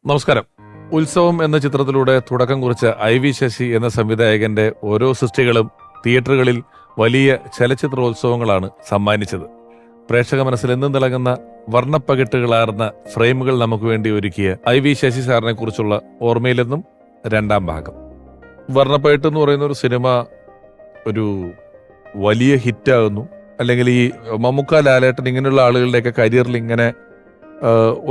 നമസ്കാരം. ഉത്സവം എന്ന ചിത്രത്തിലൂടെ തുടക്കം കുറിച്ച IV ശശി എന്ന സംവിധായകന്റെ ഓരോ സൃഷ്ടികളും തിയേറ്ററുകളിൽ വലിയ ചലച്ചിത്രോത്സവങ്ങളാണ് സമ്മാനിച്ചത്. പ്രേക്ഷക മനസ്സിൽ എന്നും തിളങ്ങുന്ന വർണ്ണപ്പകിട്ടുകളാർന്ന ഫ്രെയിമുകൾ നമുക്ക് വേണ്ടി ഒരുക്കിയ IV ശശി സാറിനെ കുറിച്ചുള്ള ഓർമ്മയിലെന്നും രണ്ടാം ഭാഗം. വർണ്ണപ്പകിട്ട് എന്ന് പറയുന്ന ഒരു സിനിമ ഒരു വലിയ ഹിറ്റാകുന്നു. അല്ലെങ്കിൽ ഈ മമ്മൂക്ക, ലാലേട്ടൻ ഇങ്ങനെയുള്ള ആളുകളുടെയൊക്കെ കരിയറിൽ ഇങ്ങനെ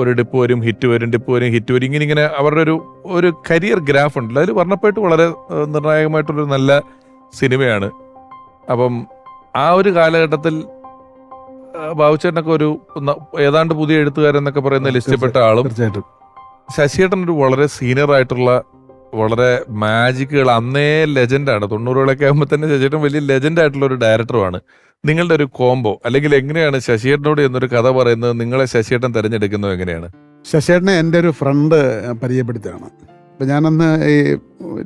ഒരു ഡിപ്പ് വരും, ഹിറ്റ് വരും, ഡിപ്പ് വരും, ഹിറ്റ് വരും, ഇങ്ങനെ അവരുടെ ഒരു കരിയർ ഗ്രാഫ് ഉണ്ടല്ലോ. അതിൽ വർണ്ണപ്പകിട്ട് വളരെ നിർണായകമായിട്ടൊരു നല്ല സിനിമയാണ്. അപ്പം ആ ഒരു കാലഘട്ടത്തിൽ ബാബുച്ചേട്ടനൊക്കെ ഒരു ഏതാണ്ട് പുതിയ എഴുത്തുകാരെന്നൊക്കെ പറയുന്ന ലിസ്റ്റിൽപ്പെട്ട ആളും, തീർച്ചയായിട്ടും ശശിയേട്ടൻ ഒരു വളരെ സീനിയർ ആയിട്ടുള്ള വളരെ മാജിക്കുകൾ, അന്നേ ലെജൻഡാണ്. 90കളൊക്കെ ആകുമ്പോൾ തന്നെ ശശിയേട്ടൻ വലിയ ലെജൻഡ് ആയിട്ടുള്ള ഒരു ഡയറക്ടറുമാണ്. നിങ്ങളുടെ ഒരു കോംബോ, അല്ലെങ്കിൽ എങ്ങനെയാണ് ശശിയേട്ടനോട് എന്നൊരു കഥ പറയുന്നത്? നിങ്ങളെ ശശിയേട്ടൻ തിരഞ്ഞെടുക്കുന്നത് എങ്ങനെയാണ്? ശശിയേട്ടനെ എൻ്റെ ഒരു ഫ്രണ്ട് പരിചയപ്പെടുത്തുകയാണ്. അപ്പം ഞാനന്ന് ഈ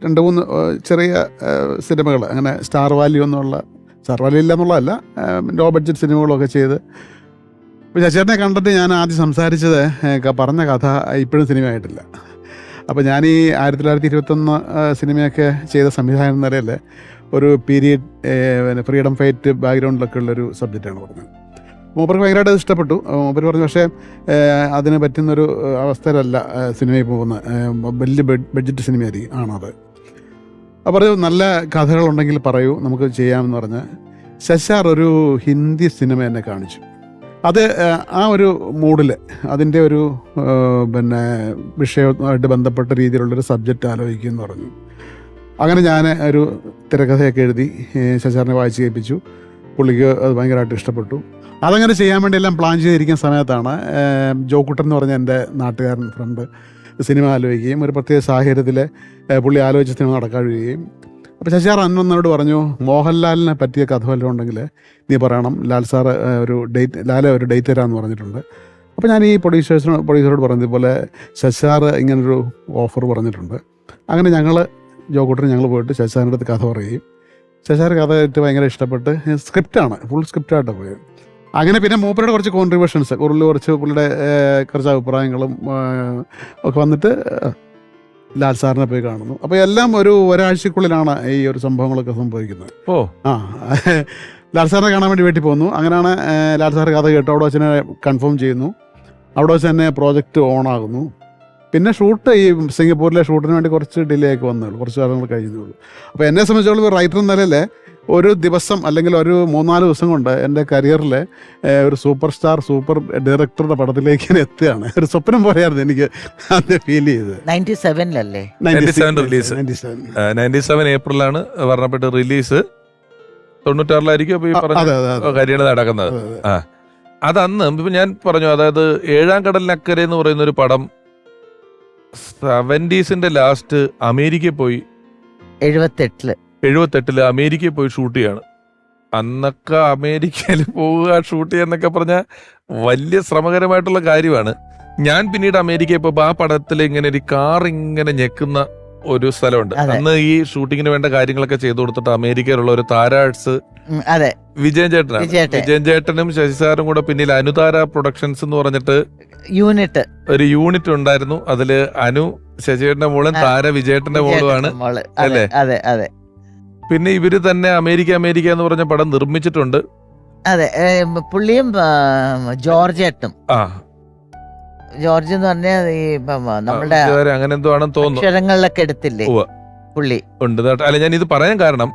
2-3 ചെറിയ സിനിമകൾ, അങ്ങനെ സ്റ്റാർ വാല്യൂ ഇല്ല എന്നുള്ളതല്ല, ലോ ബഡ്ജറ്റ് സിനിമകളൊക്കെ ചെയ്ത് ഇപ്പോൾ ശശിയേട്ടനെ കണ്ടിട്ട് ഞാൻ ആദ്യം സംസാരിച്ചത് പറഞ്ഞ കഥ ഇപ്പോഴും സിനിമയായിട്ടില്ല. അപ്പോൾ ഞാൻ ഈ 1921 സിനിമയൊക്കെ ചെയ്ത സംവിധാനം എന്ന നിലയിൽ ഒരു പീരീഡ് ഫ്രീഡം ഫൈറ്റ് ബാക്ക്ഗ്രൗണ്ടിലൊക്കെ ഉള്ളൊരു സബ്ജക്റ്റാണ് പറഞ്ഞത്. മൂപ്പർക്ക് ഭയങ്കരമായിട്ട് ഇഷ്ടപ്പെട്ടു. മൂപ്പർ പറഞ്ഞു, പക്ഷേ അതിന് പറ്റുന്നൊരു അവസ്ഥയിലല്ല സിനിമയിൽ പോകുന്ന, വലിയ ബഡ്ജറ്റ് സിനിമയായിരിക്കും ആണത്. അപ്പോൾ നല്ല കഥകളുണ്ടെങ്കിൽ പറയൂ, നമുക്ക് ചെയ്യാമെന്ന് പറഞ്ഞ് ശശാർ ഒരു ഹിന്ദി സിനിമ എന്നെ കാണിച്ചു. അത് ആ ഒരു മൂഡിൽ അതിൻ്റെ ഒരു വിഷയവുമായിട്ട് ബന്ധപ്പെട്ട രീതിയിലുള്ളൊരു സബ്ജക്റ്റ് ആലോചിക്കുമെന്ന് പറഞ്ഞു. അങ്ങനെ ഞാൻ ഒരു തിരക്കഥയൊക്കെ എഴുതി ശശാറിനെ വായിച്ച് കേൾപ്പിച്ചു. പുള്ളിക്ക് അത് ഭയങ്കരമായിട്ട് ഇഷ്ടപ്പെട്ടു. അതങ്ങനെ ചെയ്യാൻ വേണ്ടി എല്ലാം പ്ലാൻ ചെയ്തിരിക്കുന്ന സമയത്താണ് ജോക്കുട്ടൻ എന്ന് പറഞ്ഞ എൻ്റെ നാട്ടുകാരൻ ഫ്രണ്ട് സിനിമ ആലോചിക്കുകയും ഒരു പ്രത്യേക സാഹചര്യത്തിൽ പുള്ളി ആലോചിച്ച സിനിമ നടക്കാഴുകയും. അപ്പോൾ ശശിയാർ അന്നോട് പറഞ്ഞു, മോഹൻലാലിനെ പറ്റിയ കഥ വല്ലതും ഉണ്ടെങ്കിൽ നീ പറയണം, ലാലെ ഒരു ഡേറ്റ് തരാമെന്ന് പറഞ്ഞിട്ടുണ്ട്. അപ്പോൾ ഞാൻ ഈ പ്രൊഡ്യൂസറോട് പറഞ്ഞതുപോലെ ശശിയാർ ഇങ്ങനൊരു ഓഫർ പറഞ്ഞിട്ടുണ്ട്. അങ്ങനെ ഞങ്ങൾ ജോക്കുട്ടന് പോയിട്ട് ശശിയാറിൻ്റെ അടുത്ത് കഥ പറയുകയും ശശിയാർ കഥ കേട്ട് ഭയങ്കര ഇഷ്ടപ്പെട്ട് സ്ക്രിപ്റ്റാണ്, ഫുൾ സ്ക്രിപ്റ്റായിട്ടാണ് പോയത്. അങ്ങനെ പിന്നെ മൂപ്പരുടെ കുറച്ച് കോൺട്രിബ്യൂഷൻസ്, പുള്ളിയുടെ കുറച്ച് അഭിപ്രായങ്ങളും ഒക്കെ വന്നിട്ട് ലാൽ സാറിനെ പോയി കാണുന്നു. അപ്പോൾ എല്ലാം ഒരാഴ്ചക്കുള്ളിലാണ് ഈ ഒരു സംഭവങ്ങളൊക്കെ സംഭവിക്കുന്നത്. ലാൽ സാറിനെ കാണാൻ വേണ്ടി വീട്ടിൽ പോകുന്നു. അങ്ങനെയാണ് ലാൽ സാർ കഥ കേട്ട് അവിടെ വെച്ച് തന്നെ കൺഫേം ചെയ്യുന്നു. അവിടെ വെച്ച് തന്നെ പ്രോജക്റ്റ് ഓണാകുന്നു. പിന്നെ ഷൂട്ട്, ഈ സിംഗപ്പൂരിലെ ഷൂട്ടിന് വേണ്ടി കുറച്ച് ഡിലേ ഒക്കെ വന്നുള്ളൂ, കുറച്ച് കാലങ്ങൾ കഴിഞ്ഞുള്ളൂ. അപ്പോൾ എന്നെ സംബന്ധിച്ചോളം ഒരു റൈറ്റർ എന്ന നിലയിൽ ഒരു ദിവസം അല്ലെങ്കിൽ ഒരു 3-4 ദിവസം കൊണ്ട് എൻ്റെ കരിയറിൽ ഒരു സൂപ്പർ ഡയറക്ടറുടെ പടത്തിലേക്ക് ഞാൻ എത്തുകയാണ്. ഒരു സ്വപ്നം പോലെയായിരുന്നു എനിക്ക് അത് ഫീൽ ചെയ്തത്. 97 ഏപ്രിലാണ് വർണ്ണപ്പെട്ട് റിലീസ്. 96 അപ്പോൾ ഈ പറഞ്ഞ കാര്യങ്ങൾ നടക്കുന്നത്. അതന്ന് ഇപ്പം ഞാൻ പറഞ്ഞു, അതായത് ഏഴാം കടലിനക്കരെ എന്ന് പറയുന്ന ഒരു പടം 70s ലാസ്റ്റ് അമേരിക്കയിൽ പോയി, 78 അമേരിക്കയിൽ പോയി ഷൂട്ട് ചെയ്യാണ്. അന്നൊക്കെ അമേരിക്കയിൽ പോവുക, ഷൂട്ട് ചെയ്യാന്നൊക്കെ പറഞ്ഞാൽ വലിയ ശ്രമകരമായിട്ടുള്ള കാര്യമാണ്. ഞാൻ പിന്നീട് അമേരിക്കയിൽ പോയപ്പോൾ ആ പടത്തിൽ ഇങ്ങനെ ഒരു കാർ ഇങ്ങനെ ഞെക്കുന്ന ഒരു സ്ഥലമുണ്ട്. അന്ന് ഈ ഷൂട്ടിങ്ങിന് വേണ്ട കാര്യങ്ങളൊക്കെ ചെയ്തു കൊടുത്തിട്ട് അമേരിക്കയിലുള്ള ഒരു താരാഴ്സ് വിജയൻ ചേട്ടനും ശശി സാറും കൂടെ പിന്നിൽ അനുതാര പ്രൊഡക്ഷൻസ് എന്ന് പറഞ്ഞിട്ട് ഒരു യൂണിറ്റ് ഉണ്ടായിരുന്നു. അതില് അനു ശശിയേട്ടന്റെ മോളും താര വിജയേട്ടന്റെ മോളുമാണ് അല്ലേ? പിന്നെ ഇവര് തന്നെ അമേരിക്ക എന്ന് പറഞ്ഞ പടം നിർമ്മിച്ചിട്ടുണ്ട്. അതെ, പുള്ളിയും ജോർജ് എന്ന് പറഞ്ഞാൽ ഈ നമ്മുടെ അങ്ങനെ എന്തോ ആണെന്ന് തോന്നുന്നു, അക്ഷരങ്ങളിലൊക്കെ എടുത്തില്ലേ പുള്ളി ഉണ്ട്. അല്ല, ഞാൻ ഇത് പറയാൻ കാരണം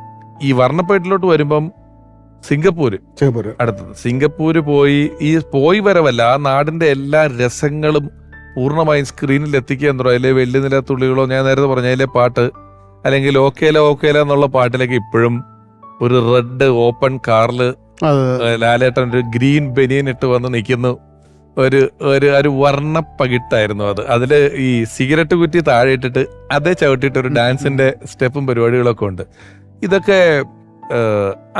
ഈ വർണ്ണപ്പേട്ടിലോട്ട് വരുമ്പം സിംഗപ്പൂര് പോയി വരവല്ല, ആ നാടിന്റെ എല്ലാ രസങ്ങളും പൂർണ്ണമായും സ്ക്രീനിൽ എത്തിക്കുക എന്ന് പറയും. അതിലെ വെള്ളിനില തുള്ളികളോ, ഞാൻ നേരത്തെ പറഞ്ഞ അതിലെ പാട്ട്, അല്ലെങ്കിൽ ഓക്കേല എന്നുള്ള പാട്ടിലേക്ക് ഇപ്പോഴും ഒരു റെഡ് ഓപ്പൺ കാറില് ലാലേട്ടൻ ഒരു ഗ്രീൻ ബനിയൻ ഇട്ട് വന്ന് നിൽക്കുന്നു. ഒരു വർണ്ണപ്പകിട്ടായിരുന്നു അത്. അതില് ഈ സിഗരറ്റ് കുറ്റി താഴെ ഇട്ടിട്ട് അതേ ചവിട്ടിയിട്ട് ഒരു ഡാൻസിന്റെ സ്റ്റെപ്പും പരിപാടികളൊക്കെ ഉണ്ട്. ഇതൊക്കെ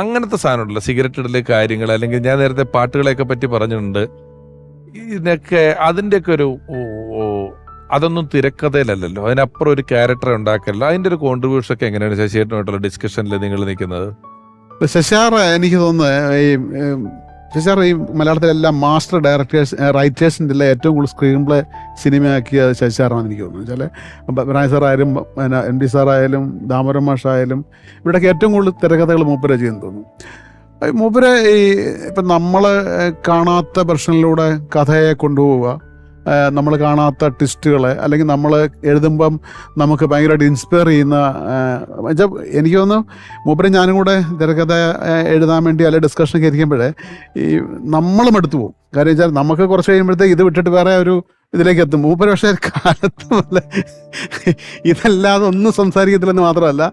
അങ്ങനത്തെ സാധനമുണ്ടല്ലോ, സിഗരറ്റ് ഇടല് കാര്യങ്ങൾ, അല്ലെങ്കിൽ ഞാൻ നേരത്തെ പാട്ടുകളെയൊക്കെ പറ്റി പറഞ്ഞിട്ടുണ്ട്. ഇതിനൊക്കെ അതിൻ്റെയൊക്കെ അതൊന്നും തിരക്കഥയിലല്ലോ, അതിനപ്പുറം ഒരു ക്യാരക്ടർ ഉണ്ടാക്കല്ലോ. അതിന്റെ ഒരു കോൺട്രിബ്യൂഷൻ ഒക്കെ എങ്ങനെയാണ് ശശിയേട്ടനായിട്ടുള്ള ഡിസ്കഷനിൽ നിങ്ങൾ നിൽക്കുന്നത്? ശശാർ എനിക്ക് തോന്നുന്നത് ഈ ശശാർ ഈ മലയാളത്തിലെല്ലാം മാസ്റ്റർ ഡയറക്ടേഴ്സ് റൈറ്റേഴ്സിൻ്റെ എല്ലാം ഏറ്റവും കൂടുതൽ സ്ക്രീൻ പ്ലേ സിനിമയാക്കിയ ശശാറാണെന്ന് എനിക്ക് തോന്നുന്നു. വിനായക് സാറായാലും പിന്നെ MD സാറായാലും ദാമോദരൻ മാഷായാലും ഇവിടെയൊക്കെ ഏറ്റവും കൂടുതൽ തിരക്കഥകൾ മൂപ്പരെ ചെയ്യുന്നു തോന്നുന്നു. മൂപ്പര് ഈ ഇപ്പം നമ്മൾ കാണാത്ത വെർഷനിലൂടെ കഥയെ കൊണ്ടുപോവുക, നമ്മൾ കാണാത്ത ട്വിസ്റ്റുകളെ, അല്ലെങ്കിൽ നമ്മൾ എഴുതുമ്പം നമുക്ക് ഭയങ്കരമായിട്ട് ഇൻസ്പയർ ചെയ്യുന്ന എനിക്ക് തോന്നുന്നു മൂപ്പര് ഞാനും കൂടെ തിരക്കഥ എഴുതാൻ വേണ്ടി അല്ലെങ്കിൽ ഡിസ്കഷനൊക്കെ ഇരിക്കുമ്പോഴേ ഈ നമ്മളും എടുത്തു പോകും. കാര്യം വെച്ചാൽ നമുക്ക് കുറച്ച് കഴിയുമ്പോഴത്തേക്ക് ഇത് വിട്ടിട്ട് വേറെ ഒരു ഇതിലേക്ക് എത്തും. മൂപ്പര് പക്ഷേ കാലത്ത് പോലെ ഇതല്ലാതെ ഒന്നും സംസാരിക്കത്തില്ലെന്ന് മാത്രമല്ല,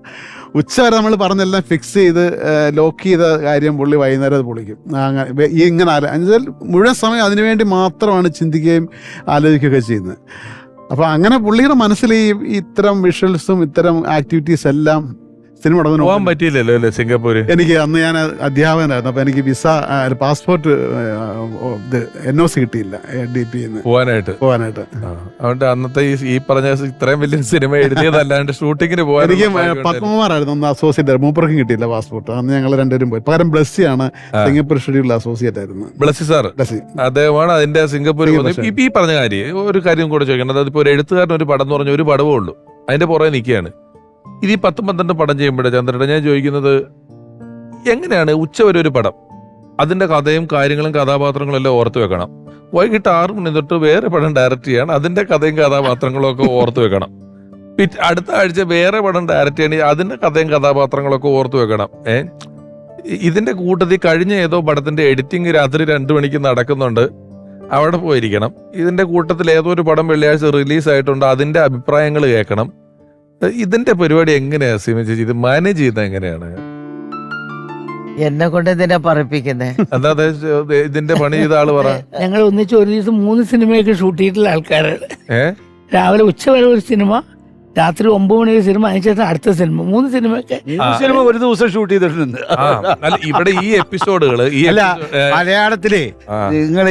ഉച്ചവരെ നമ്മൾ പറഞ്ഞെല്ലാം ഫിക്സ് ചെയ്ത് ലോക്ക് ചെയ്ത കാര്യം പുള്ളി വൈകുന്നേരം അത് പൊളിക്കും. ഇങ്ങനെ എന്നുവെച്ചാൽ മുഴുവൻ സമയം അതിനുവേണ്ടി മാത്രമാണ് ചിന്തിക്കുകയും ആലോചിക്കുകയൊക്കെ ചെയ്യുന്നത്. അപ്പോൾ അങ്ങനെ പുള്ളിയുടെ മനസ്സിൽ ഈ ഇത്തരം വിഷ്വൽസും ഇത്തരം ആക്ടിവിറ്റീസ് എല്ലാം സിനിമ പോകാൻ പറ്റിയില്ലല്ലോ അല്ലേ സിംഗപ്പൂര്? എനിക്ക് അന്ന് ഞാൻ അധ്യാപകനായിരുന്നു. അപ്പോൾ എനിക്ക് വിസ പാസ്പോർട്ട് NOC കിട്ടിയില്ല DP പോകാനായിട്ട്. അതുകൊണ്ട് അന്നത്തെ ഈ പറഞ്ഞ ഇത്രയും വലിയ സിനിമ എഴുതിയതല്ലാണ്ട് ഷൂട്ടിങ്ങിന് പോകാൻ എനിക്ക് പത്മകുമാറായിരുന്നു അന്ന് അസോസിയേറ്റ്. മൂപ്പർക്കും കിട്ടിയില്ല പാസ്പോർട്ട്. അന്ന് ഞങ്ങൾ രണ്ടുപേരും പോയി. പകരം ബ്ലസ്സിയാണ് സിംഗപ്പൂർ ഷെഡ്യൂളിൽ അസോസിയേറ്റ് ആയിരുന്നു. ബ്ലസ്സി സാർ അദ്ദേഹമാണ് അതിന്റെ സിംഗപ്പൂർ. ഈ പറഞ്ഞ ഒരു കാര്യം കൂടെ ചോദിക്കണം. അതിപ്പോ ഒരു എഴുത്തുകാരൻ ഒരു പടം എന്ന് പറഞ്ഞ ഒരു പടവേ ഉള്ളൂ, അതിന്റെ പുറകെ നിൽക്കുകയാണ്. ഇത് 10-12 പടം ചെയ്യുമ്പോഴേ ചന്ദ്രേട്ട ഞാൻ ചോദിക്കുന്നത്, എങ്ങനെയാണ് ഉച്ചവരെ ഒരു പടം അതിന്റെ കഥയും കാര്യങ്ങളും കഥാപാത്രങ്ങളും എല്ലാം ഓർത്തു വെക്കണം, വൈകിട്ട് 6 മണി തൊട്ട് വേറെ പടം ഡയറക്റ്റ് ചെയ്യണം, അതിന്റെ കഥയും കഥാപാത്രങ്ങളും ഒക്കെ ഓർത്തു വെക്കണം, അടുത്ത ആഴ്ച വേറെ പടം ഡയറക്റ്റ് ചെയ്യണമെങ്കിൽ അതിന്റെ കഥയും കഥാപാത്രങ്ങളൊക്കെ ഓർത്തു വെക്കണം. ഇതിന്റെ കൂട്ടത്തിൽ കഴിഞ്ഞ ഏതോ പടത്തിന്റെ എഡിറ്റിംഗ് രാത്രി 2 മണിക്ക് നടക്കുന്നുണ്ട്, അവിടെ പോയിരിക്കണം. ഇതിന്റെ കൂട്ടത്തിൽ ഏതോ ഒരു പടം വെള്ളിയാഴ്ച റിലീസായിട്ടുണ്ട്, അതിന്റെ അഭിപ്രായങ്ങൾ കേൾക്കണം. ഇതിന്റെ പരിപാടി എങ്ങനെയാ സീമ ചേച്ചി ഇത് മാനേജ് ചെയ്യുന്നത്? എങ്ങനെയാണ് എന്നെ കൊണ്ട് ഇതിനെ പറയിപ്പിക്കുന്നേ? എന്താ ഇതിന്റെ പണി ചെയ്ത ആള് പറ. ഞങ്ങൾ ഒന്നിച്ച് ഒരു ദിവസം 3 സിനിമയൊക്കെ ഷൂട്ട് ചെയ്തിട്ടുള്ള ആൾക്കാരാണ്. രാവിലെ ഉച്ച വരെ ഒരു സിനിമ, രാത്രി 9 മണി ഒരു സിനിമ, അതിനുശേഷം അടുത്ത സിനിമ. 3 സിനിമയൊക്കെ ഒരു ദിവസം ഷൂട്ട് ചെയ്തിട്ടുണ്ട്. ഇവിടെ ഈ എപ്പിസോഡുകള് മലയാളത്തിലെ നിങ്ങൾ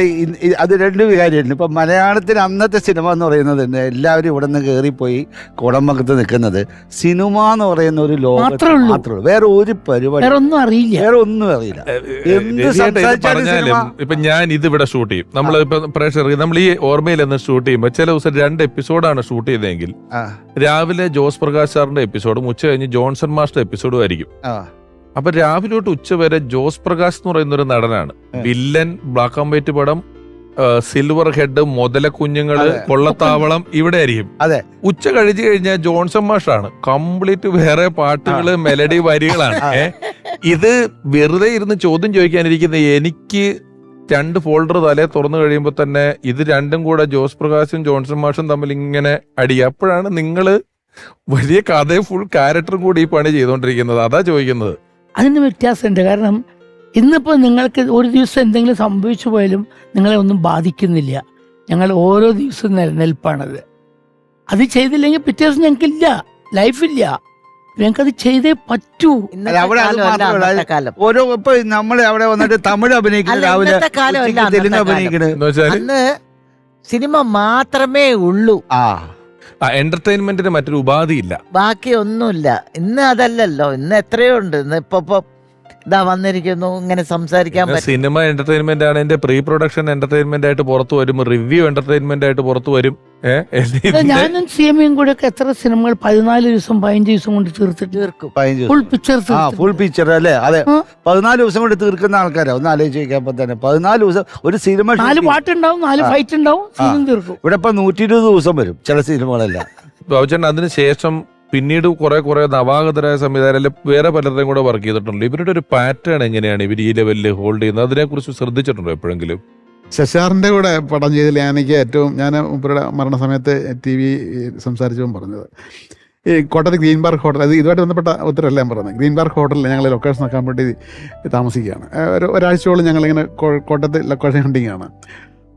അത് 2 കാര്യമുണ്ട്. ഇപ്പൊ മലയാളത്തിൽ അന്നത്തെ സിനിമ എന്ന് പറയുന്നത് തന്നെ എല്ലാവരും ഇവിടെ നിന്ന് കയറിപ്പോയി കുടമ്പക്കത്ത് നിൽക്കുന്നത് സിനിമ എന്ന് പറയുന്ന ഒരു ലോകം മാത്രമേ ഉള്ളൂ. വേറെ ഒരു പരിപാടി വേറെ ഒന്നും അറിയില്ല. പറഞ്ഞാലും ഇപ്പൊ ഞാൻ ഇത് ഇവിടെ ഷൂട്ട് ചെയ്യും, നമ്മൾ ഇപ്പൊ പ്രേക്ഷകർക്ക് നമ്മൾ ഈ ഓർമ്മയിൽ നിന്ന് ഷൂട്ട് ചെയ്യുമ്പോൾ ചില ദിവസം 2 എപ്പിസോഡാണ് ഷൂട്ട് ചെയ്തതെങ്കിൽ രാവിലെ ജോസ് പ്രകാശ് സാറിന്റെ എപ്പിസോഡും ഉച്ച കഴിഞ്ഞ് ജോൺസൺ മാസ്റ്റർ എപ്പിസോഡും ആയിരിക്കും. അപ്പൊ രാവിലെ തൊട്ട് ഉച്ച വരെ ജോസ് പ്രകാശ് എന്ന് പറയുന്ന ഒരു നടനാണ്. വില്ലൻ, ബ്ലാക്ക് ആൻഡ് വൈറ്റ് പടം, സിൽവർ ഹെഡ്, മുതല കുഞ്ഞുങ്ങള്, കൊള്ളത്താവളം ഇവിടെ ആയിരിക്കും. ഉച്ച കഴിഞ്ഞു കഴിഞ്ഞാൽ ജോൺസൺ മാഷാണ്. കംപ്ലീറ്റ് വേറെ പാട്ടുകള്, മെലഡി വരികളാണ്. ഇത് വെറുതെ ഇരുന്ന് ചോദ്യം ചോദിക്കാനിരിക്കുന്ന എനിക്ക് 2 ഫോൾഡർ തലേ തുറന്നു കഴിയുമ്പോൾ തന്നെ ഇത് രണ്ടും കൂടെ ജോസ് പ്രകാശും ജോൺസൺ മാഷും തമ്മിൽ ഇങ്ങനെ അടിക്കുക. അപ്പോഴാണ് നിങ്ങള് വലിയ കഥയും ഫുൾ ക്യാരക്ടറും കൂടി ഈ പണി ചെയ്തുകൊണ്ടിരിക്കുന്നത്. അതാ ചോദിക്കുന്നത്. അതിന് വ്യത്യാസമുണ്ട്. കാരണം ഇന്നിപ്പോൾ നിങ്ങൾക്ക് ഒരു ദിവസം എന്തെങ്കിലും സംഭവിച്ചു പോയാലും നിങ്ങളെ ഒന്നും ബാധിക്കുന്നില്ല. ഞങ്ങൾ ഓരോ ദിവസവും നിലനിൽപ്പാണത്. അത് ചെയ്തില്ലെങ്കിൽ പിറ്റേ ദിവസം ഞങ്ങൾക്കില്ല, ലൈഫില്ല. ഞങ്ങൾക്കത് ചെയ്തേ പറ്റൂ. ഓരോ ഇപ്പൊ നമ്മള് അവിടെ വന്നിട്ട് തമിഴ് അഭിനയിക്കുന്നത്, രാവിലെ തെലുങ്ക് അഭിനയിക്കുന്നത്, അന്ന് സിനിമ മാത്രമേ ഉള്ളൂ. എന്റർടൈൻമെന്റിന് മറ്റൊരു ഉപാധിയില്ല, ബാക്കി ഒന്നുമില്ല. ഇന്ന് അതല്ലല്ലോ. ഇന്ന് എത്രയോ ഉണ്ട്. ഇന്ന് ഇപ്പൊ ഇതാ വന്നിരിക്കുന്നു, ഇങ്ങനെ സംസാരിക്കാൻ പറ്റും. സിനിമ എന്റർടൈൻമെന്റ് ആണ്. എന്റെ പ്രീ പ്രൊഡക്ഷൻ എന്റർടൈൻമെന്റ് ആയിട്ട് പുറത്തു വരും, റിവ്യൂ എന്റർടൈൻമെന്റ് ആയിട്ട് പുറത്തു വരും. ഞാനും സിഎംയും കൂടെ ഒക്കെ എത്ര സിനിമകൾ 14 ദിവസം 15 ദിവസം കൊണ്ട് തീർക്കും. ഫുൾ പിക്ചർ അല്ലേ? അതെ, 14 ദിവസം കൊണ്ട് തീർക്കുന്ന ആൾക്കാരാ. ഒന്ന് ആലോചിക്കാൻ തന്നെ 14 ദിവസം ഒരു സിനിമ. 4 പാട്ടുണ്ടാവും, 4 ഫൈറ്റ് ഉണ്ടാവും, തീർക്കും. ഇവിടെ ഇപ്പൊ 120 ദിവസം വരും ചില സിനിമകളെല്ലാം. ബാബുചേട്ടൻ അതിനുശേഷം പിന്നീട് കുറെ നവാഗതരായ സംവിധായകരെ വേറെ പലരുടെയും കൂടെ വർക്ക് ചെയ്തിട്ടുണ്ട്. ഇവരുടെ ഒരു പാറ്റേൺ എങ്ങനെയാണ് ഇവർ ഈ ലെവലിൽ ഹോൾഡ് ചെയ്യുന്നത്? അതിനെക്കുറിച്ച് ശ്രദ്ധിച്ചിട്ടുണ്ടോ എപ്പോഴെങ്കിലും? ശശാറിൻ്റെ കൂടെ പടം ചെയ്തതിൽ എനിക്ക് ഏറ്റവും, ഞാൻ ഇവരുടെ മരണസമയത്ത് TV സംസാരിച്ചപ്പോൾ പറഞ്ഞത്, ഈ കോട്ടയത്ത് ഗ്രീൻ പാർക്ക് ഹോട്ടൽ, അത് ഇതുമായിട്ട് ബന്ധപ്പെട്ട ഉത്തരമല്ല ഞാൻ പറഞ്ഞത്. ഗ്രീൻ പാർക്ക് ഹോട്ടലിൽ ഞങ്ങൾ ലൊക്കേഷൻ നോക്കാൻ വേണ്ടി താമസിക്കുകയാണ്. ഒരാഴ്ചയോളം ഞങ്ങളിങ്ങനെ കോട്ടയത്ത് ലൊക്കേഷൻ ഹണ്ടിങ് ആണ്.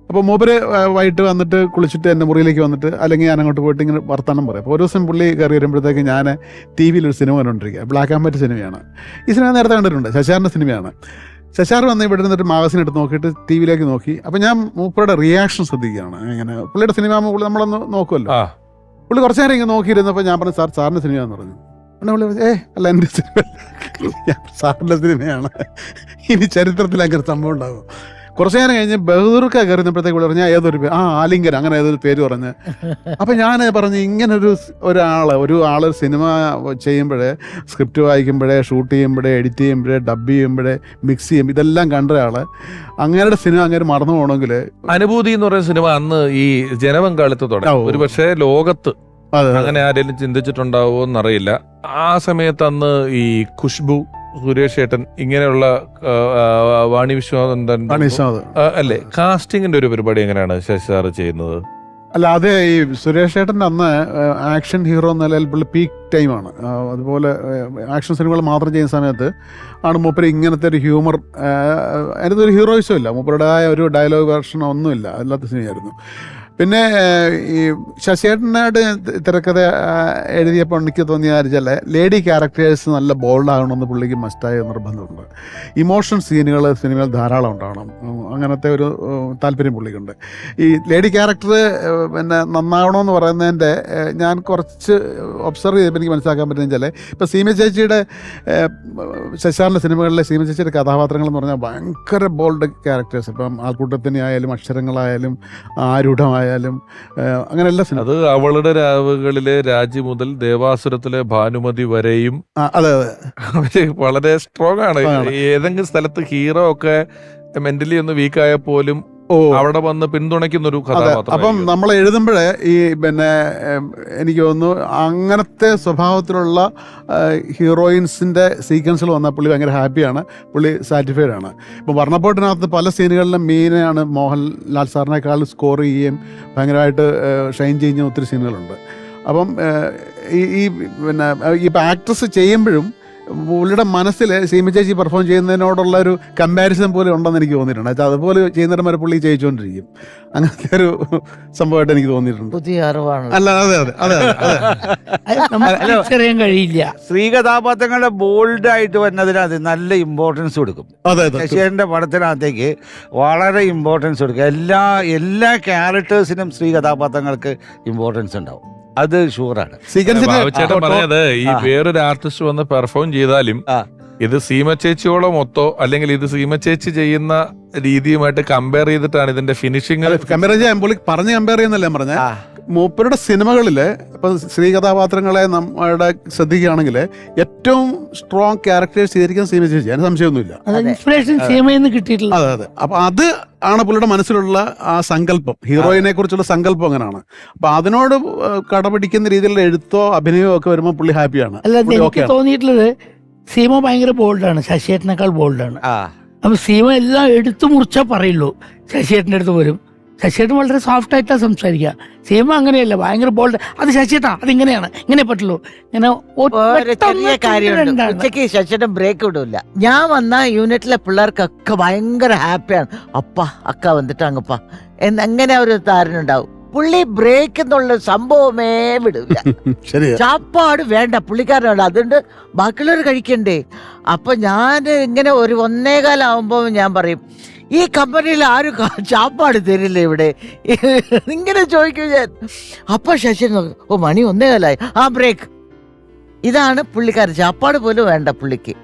അപ്പോൾ മൂപ്പര് വൈകിട്ട് വന്നിട്ട് കുളിച്ചിട്ട് എൻ്റെ മുറിയിലേക്ക് വന്നിട്ട്, അല്ലെങ്കിൽ ഞാൻ അങ്ങോട്ട് പോയിട്ട് ഇങ്ങനെ വർത്തമാനം പറയും. അപ്പോൾ ഒരു ദിവസം പുള്ളി കയറി വരുമ്പോഴത്തേക്ക് ഞാൻ TV ഒരു സിനിമ കണ്ടുകൊണ്ടിരിക്കുക. ബ്ലാക്ക് ആൻഡ് വൈറ്റ് സിനിമയാണ്. ഈ സിനിമ നേരത്തെ കണ്ടിട്ടുണ്ട്, ശശാറിൻ്റെ സിനിമയാണ്. ശശാർ വന്ന് ഇവിടെ ഇരുന്നിട്ട് മാഗസിൻ എടുത്ത് നോക്കിയിട്ട് TV നോക്കി. അപ്പോൾ ഞാൻ മൂപ്പരുടെ റിയാക്ഷൻ ശ്രദ്ധിക്കുകയാണ്. ഇങ്ങനെ പുള്ളിയുടെ സിനിമ നമ്മളൊന്ന് നോക്കുമല്ലോ. പുള്ളി കുറച്ച് നേരം ഇങ്ങനെ നോക്കിയിരുന്നപ്പോൾ ഞാൻ പറഞ്ഞു, സാറിൻ്റെ സിനിമയാന്ന് പറഞ്ഞു. ഉടനെ പുള്ളി പറഞ്ഞു, അല്ല എൻ്റെ സിനിമ സാറിൻ്റെ സിനിമയാണ്, ഇനി ചരിത്രത്തിൽ അങ്ങനെ സംഭവം ഉണ്ടാകും. കുറച്ച് നേരം കഴിഞ്ഞ് ബഹദൂർക്ക കയറുന്നപ്പോഴത്തേക്ക് പുള്ളി പറഞ്ഞു ഏതൊരു ആലിംഗൻ അങ്ങനെ ഏതൊരു പേര് പറഞ്ഞ്. അപ്പം ഞാൻ പറഞ്ഞു ഇങ്ങനൊരു ഒരാൾ സിനിമ ചെയ്യുമ്പോഴേ, സ്ക്രിപ്റ്റ് വായിക്കുമ്പോഴേ, ഷൂട്ട് ചെയ്യുമ്പോഴേ, എഡിറ്റ് ചെയ്യുമ്പോഴേ, ഡബ് ചെയ്യുമ്പോഴേ, മിക്സ് ചെയ്യുമ്പോൾ ഇതെല്ലാം കണ്ട ആൾ അങ്ങയുടെ സിനിമ അങ്ങനെ മറന്നു പോകണമെങ്കിൽ. അനുഭൂതി എന്ന് പറയുന്ന സിനിമ അന്ന് ഈ ജനപങ്കാളിത്തത്തോടെ ഒരു പക്ഷേ ലോകത്ത് അങ്ങനെ ആരെങ്കിലും ചിന്തിച്ചിട്ടുണ്ടാവോ എന്നറിയില്ല. ആ സമയത്ത് അന്ന് ഈ ഖുഷ്ബു, സുരേഷ് ഏട്ടൻ, ഇങ്ങനെയുള്ള വാണി വിശ്വനാഥൻ അല്ലേ കാസ്റ്റിംഗിന്റെ ഒരു പരിപാടി എങ്ങനെയാണ് ശശി സാറ് ചെയ്യുന്നത്? അല്ല, അത് ഈ സുരേഷ് ഏട്ടൻ്റെ അന്ന് ആക്ഷൻ ഹീറോ എന്ന നിലയിൽ പുള്ളി പീക്ക് ടൈമാണ്. അതുപോലെ ആക്ഷൻ സിനിമകൾ മാത്രം ചെയ്യുന്ന സമയത്ത് ആണ് മൂപ്പര് ഇങ്ങനത്തെ ഒരു ഹ്യൂമർ, അതിനകത്ത് ഒരു ഹീറോയിസം ഇല്ല, മൂപ്പരുടേതായ ഒരു ഡയലോഗ് വേർഷൻ ഒന്നുമില്ല, അല്ലാത്ത സിനിമയായിരുന്നു. പിന്നെ ഈ ശശിയേട്ടനായിട്ട് തിരക്കഥ എഴുതിയപ്പോൾ എനിക്ക് തോന്നിയാൽ ലേഡി ക്യാരക്ടേഴ്സ് നല്ല ബോൾഡാകണമെന്ന് പുള്ളിക്ക് മസ്റ്റായ നിർബന്ധമുണ്ട്. ഇമോഷൻ സീനുകൾ സിനിമയിൽ ധാരാളം ഉണ്ടാകണം, അങ്ങനത്തെ ഒരു താല്പര്യം പുള്ളിക്കുണ്ട്. ഈ ലേഡി ക്യാരക്ടർ പിന്നെ നന്നാവണമെന്ന് പറയുന്നതിൻ്റെ ഞാൻ കുറച്ച് ഒബ്സർവ് ചെയ്തപ്പോൾ എനിക്ക് മനസ്സിലാക്കാൻ പറ്റുന്നത് വെച്ചാൽ, ഇപ്പോൾ സീമ ചേച്ചിയുടെ ശശാറിൻ്റെ സിനിമകളിലെ സീമ ചേച്ചിയുടെ കഥാപാത്രങ്ങൾ എന്ന് പറഞ്ഞാൽ ഭയങ്കര ബോൾഡ് ക്യാരക്ടേഴ്സ്. ഇപ്പം ആൾക്കൂട്ടത്തിനെ ആയാലും, അക്ഷരങ്ങളായാലും, ആരൂഢമായാലും, അങ്ങനെ എല്ലാ സിനിമ. അത് അവളുടെ രാവുകളിലെ രാജി മുതൽ ദേവാസുരത്തിലെ ഭാനുമതി വരെയും അതെ വളരെ സ്ട്രോങ് ആണ്. ഏതെങ്കിലും സ്ഥലത്ത് ഹീറോ ഒക്കെ മെന്റലി ഒന്ന് വീക്കായ പോലും അവിടെ വന്ന് പിന്തുണയ്ക്കുന്ന ഒരു കഥാപാത്രം. അപ്പം നമ്മൾ എഴുതുമ്പോഴേ ഈ പിന്നെ എനിക്ക് തോന്നുന്നു അങ്ങനത്തെ സ്വഭാവത്തിലുള്ള ഹീറോയിൻസിൻ്റെ സീക്വൻസിൽ വന്നാൽ പുള്ളി ഭയങ്കര ഹാപ്പിയാണ്, പുള്ളി സാറ്റിസ്ഫൈഡ് ആണ്. ഇപ്പോൾ വർണ്ണപ്പോട്ടിനകത്ത് പല സീനുകളിലും മീനയാണ് മോഹൻലാൽ സാറിനേക്കാൾ സ്കോർ ചെയ്യുകയും ഭയങ്കരമായിട്ട് ഷൈൻ ചെയ്യുന്ന ഒത്തിരി സീനുകളുണ്ട്. അപ്പം ഈ പിന്നെ ഇപ്പം ആക്ട്രസ് ചെയ്യുമ്പോഴും പുള്ളിയുടെ മനസ്സിൽ സീമ ചേച്ചി പെർഫോം ചെയ്യുന്നതിനോടുള്ള ഒരു കമ്പാരിസൺ പോലെ ഉണ്ടെന്ന് എനിക്ക് തോന്നിയിട്ടുണ്ട്. അതുപോലെ ചെയ്യുന്നവരെ പുള്ളി ചെയ്യിച്ചുകൊണ്ടിരിക്കും. അങ്ങനത്തെ ഒരു സംഭവമായിട്ട് എനിക്ക് തോന്നിയിട്ടുണ്ട്. പുതിയ അറിവാണ്. അല്ല, അതെ അതെ അതെ അറിയാൻ കഴിയില്ല. സ്ത്രീ കഥാപാത്രങ്ങളുടെ ബോൾഡായിട്ട് വരുന്നതിനകത്ത് നല്ല ഇമ്പോർട്ടൻസ് കൊടുക്കും. ശശിയുടെ പടത്തിനകത്തേക്ക് വളരെ ഇമ്പോർട്ടൻസ് കൊടുക്കും. എല്ലാ ക്യാരക്ടേഴ്സിനും സ്ത്രീ കഥാപാത്രങ്ങൾക്ക് ഇമ്പോർട്ടൻസ് ഉണ്ടാവും, അത് ഷുവറാണ്. ചേട്ടൻ പറഞ്ഞത് ഈ വേറൊരു ആർട്ടിസ്റ്റ് വന്ന് പെർഫോം ചെയ്താലും ഇത് സീമ ചേച്ചിയോളം മൊത്തോ അല്ലെങ്കിൽ ഇത് സീമ ചേച്ചി ചെയ്യുന്ന രീതിയുമായിട്ട് കമ്പയർ ചെയ്തിട്ടാണ് ഇതിന്റെ ഫിനിഷിംഗ് കമ്പയർ ചെയ്യാൻ കമ്പയർ ചെയ്യുന്നല്ലേ പറഞ്ഞ. മൂപ്പരുടെ സിനിമകളിൽ ഇപ്പം സ്ത്രീ കഥാപാത്രങ്ങളെ നമ്മുടെ ശ്രദ്ധിക്കുകയാണെങ്കിൽ ഏറ്റവും സ്ട്രോങ് ക്യാരക്ടേഴ്സ് ചെയ്തിരിക്കുന്ന സീമ ചേച്ചി, അതിന് സംശയമൊന്നുമില്ല. ഇൻസ്പിറേഷൻ സീമയിൽ കിട്ടിയിട്ടില്ല. അതെ അതെ. അപ്പൊ അത് ആണ് പുള്ളിയുടെ മനസ്സിലുള്ള ആ സങ്കല്പം, ഹീറോയിനെ കുറിച്ചുള്ള സങ്കല്പം അങ്ങനെയാണ്. അപ്പൊ അതിനോട് കടപിടിക്കുന്ന രീതിയിലുള്ള എഴുത്തോ അഭിനയമോ ഒക്കെ വരുമ്പോൾ പുള്ളി ഹാപ്പിയാണ്. അല്ല, എനിക്ക് തോന്നിയിട്ടുള്ളത് സീമ ഭയങ്കര ബോൾഡാണ്, ശശിയേട്ടനേക്കാൾ ബോൾഡാണ്. അപ്പൊ സീമ എല്ലാം എടുത്തു മുറിച്ചാ പറയുള്ളൂ. ശശിയേട്ടൻ്റെ അടുത്ത് വരും, ശശിയേട്ടൻ വളരെ സോഫ്റ്റ് ആയിട്ടാണ് സംസാരിക്കുക. സീമ അങ്ങനെയല്ല, ഭയങ്കര ബോൾഡ്. അത് ശശിയേട്ടാ അതിങ്ങനെയാണ്, ഇങ്ങനെ പറ്റുള്ളൂ. ഇങ്ങനെ ചെറിയ കാര്യമുണ്ട്. ഉച്ചയ്ക്ക് ശശിയേട്ടൻ ബ്രേക്ക് വിടില്ല. ഞാൻ വന്ന യൂണിറ്റിലെ പിള്ളേർക്കൊക്കെ ഭയങ്കര ഹാപ്പിയാണ്. അപ്പ അക്ക വന്നിട്ട് അങ്ങപ്പ അങ്ങനെ ഒരു ധാരണ. പുള്ളി ബ്രേക്ക് എന്നുള്ള സംഭവമേ വിടില്ല. ചാപ്പാട് വേണ്ട പുള്ളിക്കാരൻ വേണ്ട, അതുകൊണ്ട് ബാക്കിയുള്ളവർ കഴിക്കണ്ടേ. അപ്പൊ ഞാൻ ഇങ്ങനെ ഒരു 1:15 ആവുമ്പോൾ ഞാൻ പറയും, ഈ കമ്പനിയിൽ ആരും ചാപ്പാട് തരില്ല ഇവിടെ, ഇങ്ങനെ ചോദിക്കും ഞാൻ. അപ്പൊ ശശി നോക്കും, ഓ മണി 1:15 ആ ബ്രേക്ക്. ഇതാണ് പുള്ളിക്കാരൻ, ചാപ്പാട് പോലും വേണ്ട പുള്ളിക്ക്.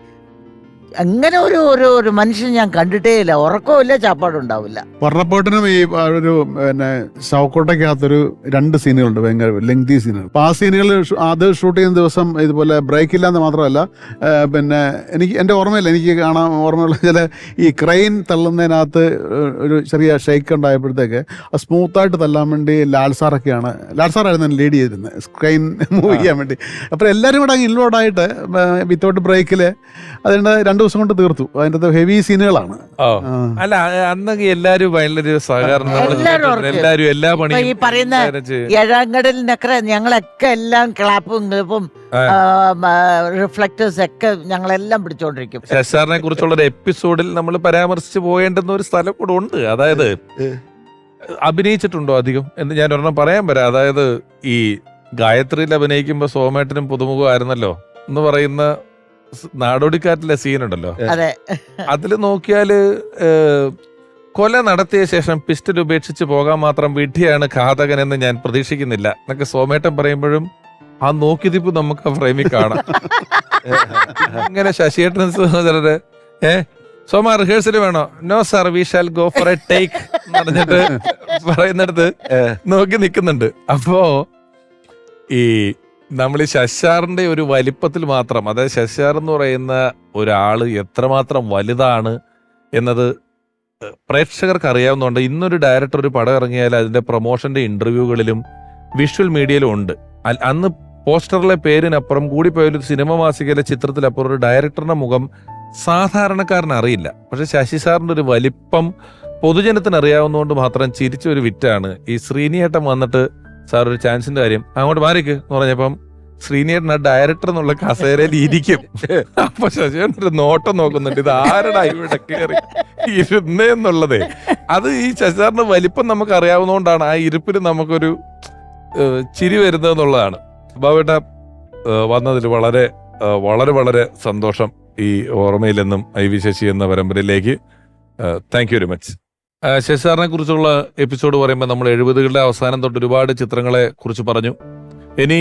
അങ്ങനെ ഒരു മനുഷ്യൻ ഞാൻ കണ്ടിട്ടേ ഇല്ല. ഉറക്കമില്ല, ചാപ്പാടുണ്ടാവില്ല. വർണ്ണപ്പോട്ടിനും ഈ ഒരു പിന്നെ ശവക്കോട്ടയ്ക്കകത്തൊരു 2 സീനുകളുണ്ട്, ഭയങ്കര ലെങ്തി സീനുകൾ. അപ്പോൾ ആ സീനുകൾ അത് ഷൂട്ട് ചെയ്യുന്ന ദിവസം ഇതുപോലെ ബ്രേക്ക് ഇല്ലാന്ന് മാത്രമല്ല, പിന്നെ എൻ്റെ ഓർമ്മയില്ല, എനിക്ക് കാണാൻ ഓർമ്മയുള്ള ചില ഈ ക്രെയിൻ തള്ളുന്നതിനകത്ത് ഒരു ചെറിയ ഷെയ്ക്ക് ഉണ്ടായപ്പോഴത്തേക്ക് അത് സ്മൂത്തായിട്ട് തല്ലാൻ വേണ്ടി ലാൽ സാറായിരുന്നു ലീഡ് ചെയ്തിരുന്നത് ക്രെയിൻ മൂവ് ചെയ്യാൻ വേണ്ടി. അപ്പോൾ എല്ലാവരും കൂടെ അങ്ങ് ഇൻവോൾവായിട്ട് വിത്തൗട്ട് ബ്രേക്കിൽ അതിൻ്റെ 2 ദിവസം കൊണ്ട് തീർത്തു. അതിൻ്റെ ഹെവി സീനുകളാണ്. അല്ല, അന്നൊക്കെ എല്ലാരും ഭയങ്കര സഹകരണം, എല്ലാരും എല്ലാ പണിയും. ഈ പറയുന്ന ഏഴാങ്കടലിനൊക്കെ ഞങ്ങളൊക്കെ എല്ലാം ക്ലാപ്പും റിഫ്ലക്ടേഴ്സ് ഒക്കെ ഞങ്ങളെല്ലാം പിടിച്ചോണ്ടിരിക്കും. ശശാറിനെ കുറിച്ചുള്ള ഒരു എപ്പിസോഡിൽ നമ്മൾ പരാമർശിച്ചു പോകേണ്ടുന്ന ഒരു സ്ഥലം കൂടെ ഉണ്ട്. അതായത് അഭിനയിച്ചിട്ടുണ്ടോ അധികം എന്ന് ഞാൻ ഒരെണ്ണം പറയാൻ വരാം. അതായത് ഈ ഗായത്രിയിൽ അഭിനയിക്കുമ്പോ സോമേട്ടനും പുതുമുഖമായിരുന്നല്ലോ എന്ന് പറയുന്ന നാടോടിക്കാറ്റിലെ സീനുണ്ടല്ലോ, അതില് നോക്കിയാല് കൊല നടത്തിയ ശേഷം പിസ്റ്റൽ ഉപേക്ഷിച്ച് പോകാൻ മാത്രം വിഡ്ഢിയാണ് ഘാതകൻ എന്ന് ഞാൻ പ്രതീക്ഷിക്കുന്നില്ല എന്നൊക്കെ സോമേട്ടൻ പറയുമ്പോഴും ആ നോക്കിതിപ്പ് നമുക്ക് ആ ഫ്രെയിമിൽ കാണാം. ഇങ്ങനെ ശശിയേട്ടൻ സഹോദരര് സോമ റിഹേഴ്സൽ വേണോ? No sir, we shall go for a take എന്ന് പറഞ്ഞിട്ട് പറയുന്നിടത്ത് നോക്കി നിൽക്കുന്നുണ്ട്. അപ്പോ ഈ നമ്മൾ ഈ ശശാറിന്റെ ഒരു വലിപ്പത്തിൽ മാത്രം, അതായത് ശശാർ എന്ന് പറയുന്ന ഒരാള് എത്രമാത്രം വലുതാണ് എന്നത് പ്രേക്ഷകർക്ക് അറിയാവുന്നതുകൊണ്ട് ഇന്നൊരു ഡയറക്ടർ ഒരു പടം ഇറങ്ങിയാൽ അതിന്റെ പ്രൊമോഷന്റെ ഇന്റർവ്യൂകളിലും വിഷ്വൽ മീഡിയയിലും ഉണ്ട്. അന്ന് പോസ്റ്ററിലെ പേരിനപ്പുറം കൂടിപ്പോയൊരു സിനിമ മാസികയിലെ ചിത്രത്തിലപ്പുറം ഒരു ഡയറക്ടറുടെ മുഖം സാധാരണക്കാരന് അറിയില്ല. പക്ഷെ ശശി സാറിന്റെ ഒരു വലിപ്പം പൊതുജനത്തിന് അറിയാവുന്നതുകൊണ്ട് മാത്രം ചിരിച്ച ഒരു വിറ്റാണ് ഈ ശ്രീനിയേട്ടൻ വന്നിട്ട് സാർ ഒരു ചാൻസിന്റെ കാര്യം അങ്ങോട്ട് മാറിക്ക് എന്ന് പറഞ്ഞപ്പം ശ്രീനിയേട്ടൻ ആ ഡയറക്ടർ എന്നുള്ള കസേരയിൽ ഇരിക്കും. അപ്പൊ ശശിയേട്ടൻ ഒരു നോട്ടം നോക്കുന്നുണ്ട്, ഇത് ആരുടെ ഇവിടെ കയറി ഇരുന്നേന്നുള്ളതേ. അത് ഈ ശശി സാറിന്റെ വലിപ്പം നമുക്ക് അറിയാവുന്നതുകൊണ്ടാണ് ആ ഇരിപ്പിൽ നമുക്കൊരു ചിരി വരുന്നതെന്നുള്ളതാണ്. ബാബേട്ട വന്നതിൽ വളരെ വളരെ വളരെ സന്തോഷം. ഈ ഓർമ്മയിൽ നിന്നും IV ശശി എന്ന പരമ്പരയിലേക്ക് thank you very much. Sasi സാറിനെ കുറിച്ചുള്ള എപ്പിസോഡ് പറയുമ്പോൾ നമ്മൾ 70കളുടെ അവസാനം തൊട്ട് ഒരുപാട് ചിത്രങ്ങളെ കുറിച്ച് പറഞ്ഞു. ഇനി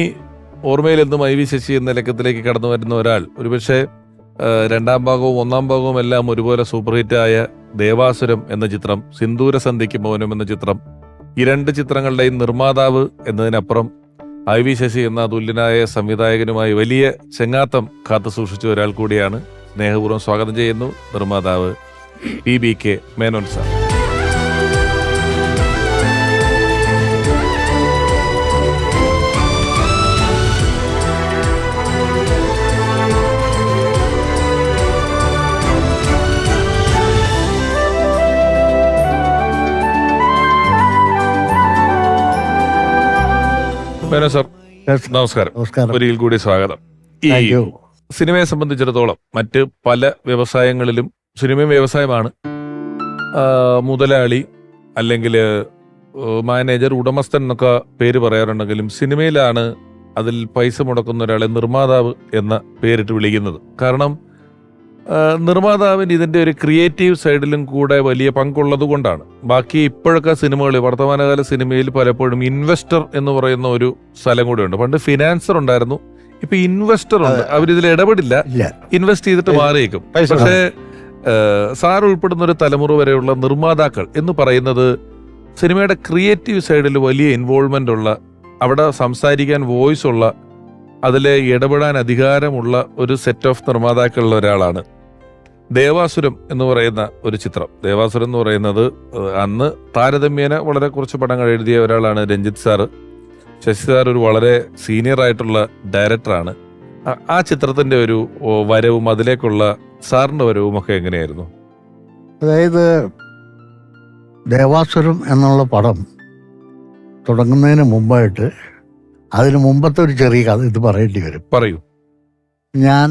ഓർമ്മയിൽ നിന്നും IV ശശി എന്ന ലക്കത്തിലേക്ക് കടന്നു വരുന്ന ഒരാൾ ഒരുപക്ഷെ രണ്ടാം ഭാഗവും ഒന്നാം ഭാഗവും എല്ലാം ഒരുപോലെ സൂപ്പർ ഹിറ്റായ ദേവാസുരം എന്ന ചിത്രം, സിന്ദൂര സന്ധ്യയ്ക്ക് മൗനം എന്ന ചിത്രം, ഈ രണ്ട് ചിത്രങ്ങളുടെയും നിർമ്മാതാവ് എന്നതിനപ്പുറം IV ശശി എന്ന തുല്യനായ സംവിധായകനുമായി വലിയ ചെങ്ങാത്തം കാത്തു സൂക്ഷിച്ച ഒരാൾ കൂടിയാണ്. സ്നേഹപൂർവ്വം സ്വാഗതം ചെയ്യുന്നു നിർമ്മാതാവ് PBK Menon sir. Menon sir നമസ്കാരം. ഒരിക്കൽ കൂടി സ്വാഗതം. ഈ സിനിമയെ സംബന്ധിച്ചിടത്തോളം മറ്റ് പല വ്യവസായങ്ങളിലും സിനിമയും വ്യവസായമാണ്. മുതലാളി അല്ലെങ്കിൽ മാനേജർ, ഉടമസ്ഥൻ എന്നൊക്കെ പേര് പറയാറുണ്ടെങ്കിലും സിനിമയിലാണ് അതിൽ പൈസ മുടക്കുന്ന ഒരാളെ നിർമ്മാതാവ് എന്ന പേരിട്ട് വിളിക്കുന്നത്. കാരണം നിർമ്മാതാവിന് ഇതിന്റെ ഒരു ക്രിയേറ്റീവ് സൈഡിലും കൂടെ വലിയ പങ്കുള്ളത് കൊണ്ടാണ്. ബാക്കി ഇപ്പോഴൊക്കെ സിനിമകളിൽ, വർത്തമാനകാല സിനിമയിൽ പലപ്പോഴും ഇൻവെസ്റ്റർ എന്ന് പറയുന്ന ഒരു സ്ഥലം കൂടെ ഉണ്ട്. പണ്ട് ഫിനാൻസർ ഉണ്ടായിരുന്നു, ഇപ്പൊ ഇൻവെസ്റ്റർ ഉണ്ട്. അവരിതിൽ ഇടപെടില്ല, ഇൻവെസ്റ്റ് ചെയ്തിട്ട് മാറിയേക്കും. പക്ഷേ സാർ ഉൾപ്പെടുന്ന ഒരു തലമുറ വരെയുള്ള നിർമ്മാതാക്കൾ എന്ന് പറയുന്നത് സിനിമയുടെ ക്രിയേറ്റീവ് സൈഡിൽ വലിയ ഇൻവോൾവ്മെന്റ് ഉള്ള, അവിടെ സംസാരിക്കാൻ വോയിസ് ഉള്ള, അതിലെ ഇടപെടാൻ അധികാരമുള്ള ഒരു സെറ്റ് ഓഫ് നിർമ്മാതാക്കളുള്ള ഒരാളാണ്. ദേവാസുരം എന്ന് പറയുന്ന ഒരു ചിത്രം, ദേവാസുരം എന്ന് പറയുന്നത് അന്ന് താരതമ്യേന വളരെ കുറച്ച് പടങ്ങൾ എഴുതിയ ഒരാളാണ് രഞ്ജിത്ത് സാറ്. ശശി സാർ ഒരു വളരെ സീനിയർ ആയിട്ടുള്ള ഡയറക്ടറാണ്. ആ ചിത്രത്തിന്റെ ഒരു വരവും അതിലേക്കുള്ള സാറിന്റെ വരവും ഒക്കെ എങ്ങനെയായിരുന്നു? അതായത് ദേവാസുരം എന്നുള്ള പടം തുടങ്ങുന്നതിന് മുമ്പായിട്ട് അതിന് മുമ്പത്തെ ഒരു ചെറിയ കഥ ഇത് പറയേണ്ടി വരും. പറയൂ. ഞാൻ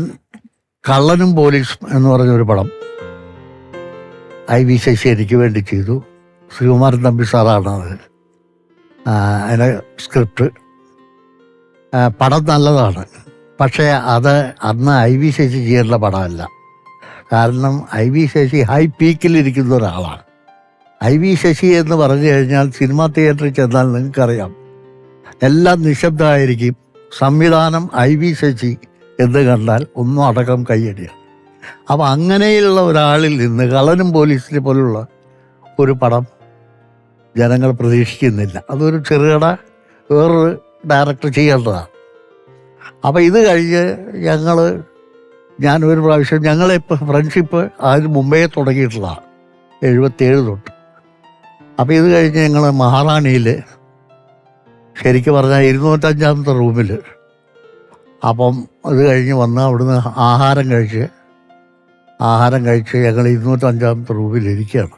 കള്ളനും പോലീസും എന്ന് പറഞ്ഞൊരു പടം IV ശശി എനിക്ക് വേണ്ടി ചെയ്തു. ശ്രീകുമാരൻ തമ്പി സാറാണ് അത് അതിൻ്റെ സ്ക്രിപ്റ്റ്. പടം നല്ലതാണ്, പക്ഷേ അത് അന്ന് IV ശശി ചെയ്യേണ്ട പടമല്ല. കാരണം IV ശശി ഹൈ പീക്കിലിരിക്കുന്ന ഒരാളാണ്. IV ശശി എന്ന് പറഞ്ഞു കഴിഞ്ഞാൽ സിനിമാ തിയേറ്ററിൽ ചെന്നാൽ നിങ്ങൾക്കറിയാം, എല്ലാം നിശബ്ദമായിരിക്കും. സംവിധാനം IV ശശി എന്ന് കണ്ടാൽ ഒന്നും അടക്കം കയ്യടിയാണ്. അപ്പം അങ്ങനെയുള്ള ഒരാളിൽ നിന്ന് കള്ളനും പോലീസിനെ പോലുള്ള ഒരു പടം ജനങ്ങൾ പ്രതീക്ഷിക്കുന്നില്ല. അതൊരു ചെറുകട വേറൊരു ഡയറക്ടർ ചെയ്യേണ്ടതാണ്. അപ്പം ഇത് കഴിഞ്ഞ് ഞാനൊരു പ്രാവശ്യം ഞങ്ങളിപ്പോൾ ഫ്രണ്ട്ഷിപ്പ് അതിന് മുമ്പേ തുടങ്ങിയിട്ടുള്ളതാണ്, 77 തൊട്ട്. അപ്പം ഇത് കഴിഞ്ഞ് ഞങ്ങൾ മഹാറാണിയിൽ, ശരിക്കും പറഞ്ഞാൽ 205-ാമത്തെ റൂമിൽ, അപ്പം ഇത് കഴിഞ്ഞ് വന്ന് അവിടുന്ന് ആഹാരം കഴിച്ച് ഞങ്ങൾ 205-ാമത്തെ റൂമിലിരിക്കുകയാണ്.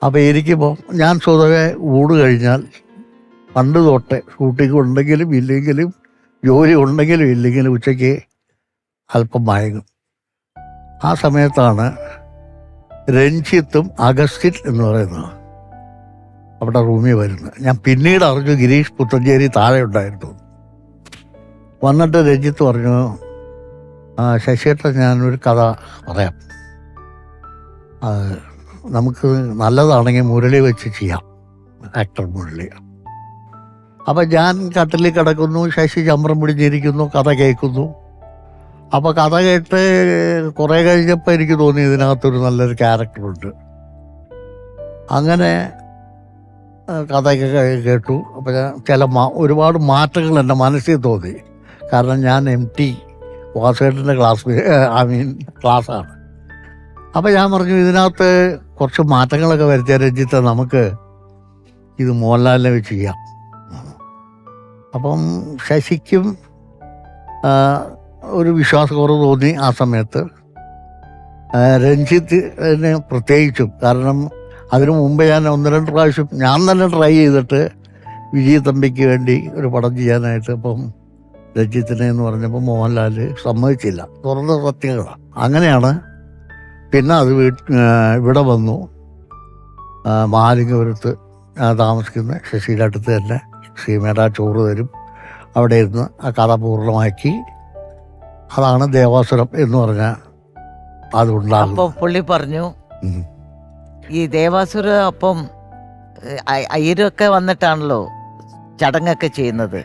അപ്പോൾ ഇരിക്കുമ്പോൾ ഞാൻ സ്വതവേ ഊട് കഴിഞ്ഞാൽ പണ്ട് തൊട്ടേ ഷൂട്ടിംഗ് ഉണ്ടെങ്കിലും ഇല്ലെങ്കിലും, ജോലി ഉണ്ടെങ്കിലും ഇല്ലെങ്കിലും ഉച്ചയ്ക്ക് അല്പം മയങ്ങും. ആ സമയത്താണ് രഞ്ജിത്തും അഗസ്റ്റിൻ എന്ന് പറയുന്നത് അവിടെ റൂമിൽ വരുന്നത്. ഞാൻ പിന്നീട് അറിഞ്ഞു ഗിരീഷ് പുത്തഞ്ചേരി താഴെ ഉണ്ടായിരുന്നു. വന്നിട്ട് രഞ്ജിത്ത് പറഞ്ഞു, ശശിയേട്ടൻ ഞാനൊരു കഥ പറയാം, നമുക്ക് നല്ലതാണെങ്കിൽ മുരളി വെച്ച് ചെയ്യാം, ആക്ടർ മുരളി. അപ്പം ഞാൻ കട്ടിലിൽ കിടക്കുന്നു, ശശി ചമ്രം പിടിഞ്ഞിരിക്കുന്നു, കഥ കേൾക്കുന്നു. അപ്പോൾ കഥ കേട്ട് കുറേ കഴിഞ്ഞപ്പോൾ എനിക്ക് തോന്നി ഇതിനകത്തൊരു നല്ലൊരു ക്യാരക്ടറുണ്ട്. അങ്ങനെ കഥയൊക്കെ കേട്ടു. അപ്പോൾ ഞാൻ ഒരുപാട് മാറ്റങ്ങൾ എൻ്റെ മനസ്സിൽ തോന്നി. കാരണം ഞാൻ MT വാസുകേട്ടൻ്റെ ക്ലാസ്സാണ്. അപ്പോൾ ഞാൻ പറഞ്ഞു ഇതിനകത്ത് കുറച്ച് മാറ്റങ്ങളൊക്കെ വരുത്തിയ രഞ്ജിത്ത് നമുക്ക് ഇത് മോഹൻലാലിനെ വെച്ച് ചെയ്യാം. അപ്പം ശശിക്കും ഒരു വിശ്വാസക്കുറവ് തോന്നി ആ സമയത്ത്. രഞ്ജിത്തിന് പ്രത്യേകിച്ചും, കാരണം അതിനു മുമ്പ് ഞാൻ 1-2 പ്രാവശ്യം ഞാൻ തന്നെ ട്രൈ ചെയ്തിട്ട് വിജയ് തമ്പിക്ക് വേണ്ടി ഒരു പടം ചെയ്യാനായിട്ട്. അപ്പം രഞ്ജിത്തിനെ എന്ന് പറഞ്ഞപ്പോൾ മോഹൻലാൽ സമ്മതിച്ചില്ല. തുറന്ന സത്യങ്ങളാണ്. അങ്ങനെയാണ് പിന്നെ അത് ഇവിടെ വന്നു. മാലിംഗപുരത്ത് താമസിക്കുന്ന ശശിയുടെ അടുത്ത് തന്നെ സീമയുടെ ചോറ് തരും. അവിടെ ഇരുന്ന് ആ കഥ പൂർണ്ണമാക്കി. അതാണ് ദേവാസുരം എന്ന് പറഞ്ഞ അതുണ്ടാകും. അപ്പൊ പുള്ളി പറഞ്ഞു ഈ ദേവാസുര അപ്പം അയ്യരൊക്കെ വന്നിട്ടാണല്ലോ ചടങ്ങൊക്കെ ചെയ്യുന്നത്.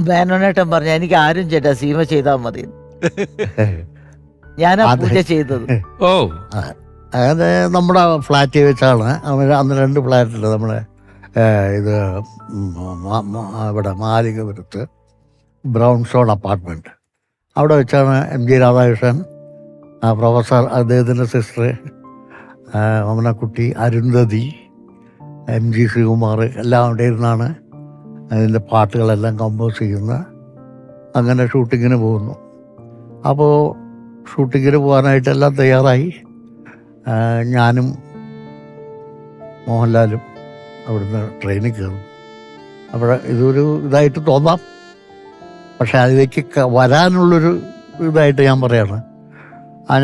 മേനോനേട്ടൻ പറഞ്ഞു എനിക്ക് ആരും ചേട്ടാ സീമ ചെയ്താൽ മതി. ഞാനാ പൂജ ചെയ്തത്. ഓ അങ്ങനെ നമ്മുടെ ഫ്ലാറ്റിൽ വെച്ചാണ് അന്ന് 2 ഫ്ലാറ്റുണ്ട്. നമ്മുടെ ഇത് ഇവിടെ മാലിംഗപുരത്ത് ബ്രൗൺ സ്റ്റോൺ അപ്പാർട്ട്മെൻറ്റ്. അവിടെ വെച്ചാണ് MG രാധാകൃഷ്ണൻ, പ്രൊഫസർ, അദ്ദേഹത്തിൻ്റെ സിസ്റ്റർ മമനക്കുട്ടി, അരുന്ധതി, MG ശ്രീകുമാർ എല്ലാം അവിടെ ഇരുന്നാണ് അതിൻ്റെ പാട്ടുകളെല്ലാം കമ്പോസ് ചെയ്യുന്നത്. അങ്ങനെ ഷൂട്ടിങ്ങിന് പോകുന്നു. അപ്പോൾ ഷൂട്ടിങ്ങിന് പോകാനായിട്ടെല്ലാം തയ്യാറായി. ഞാനും മോഹൻലാലും അവിടുന്ന് ട്രെയിനിൽ കയറും. അപ്പോൾ ഇതൊരു ഇതായിട്ട് തോന്നാം, പക്ഷെ അതിലേക്ക് വരാനുള്ളൊരു ഇതായിട്ട് ഞാൻ പറയാണ്.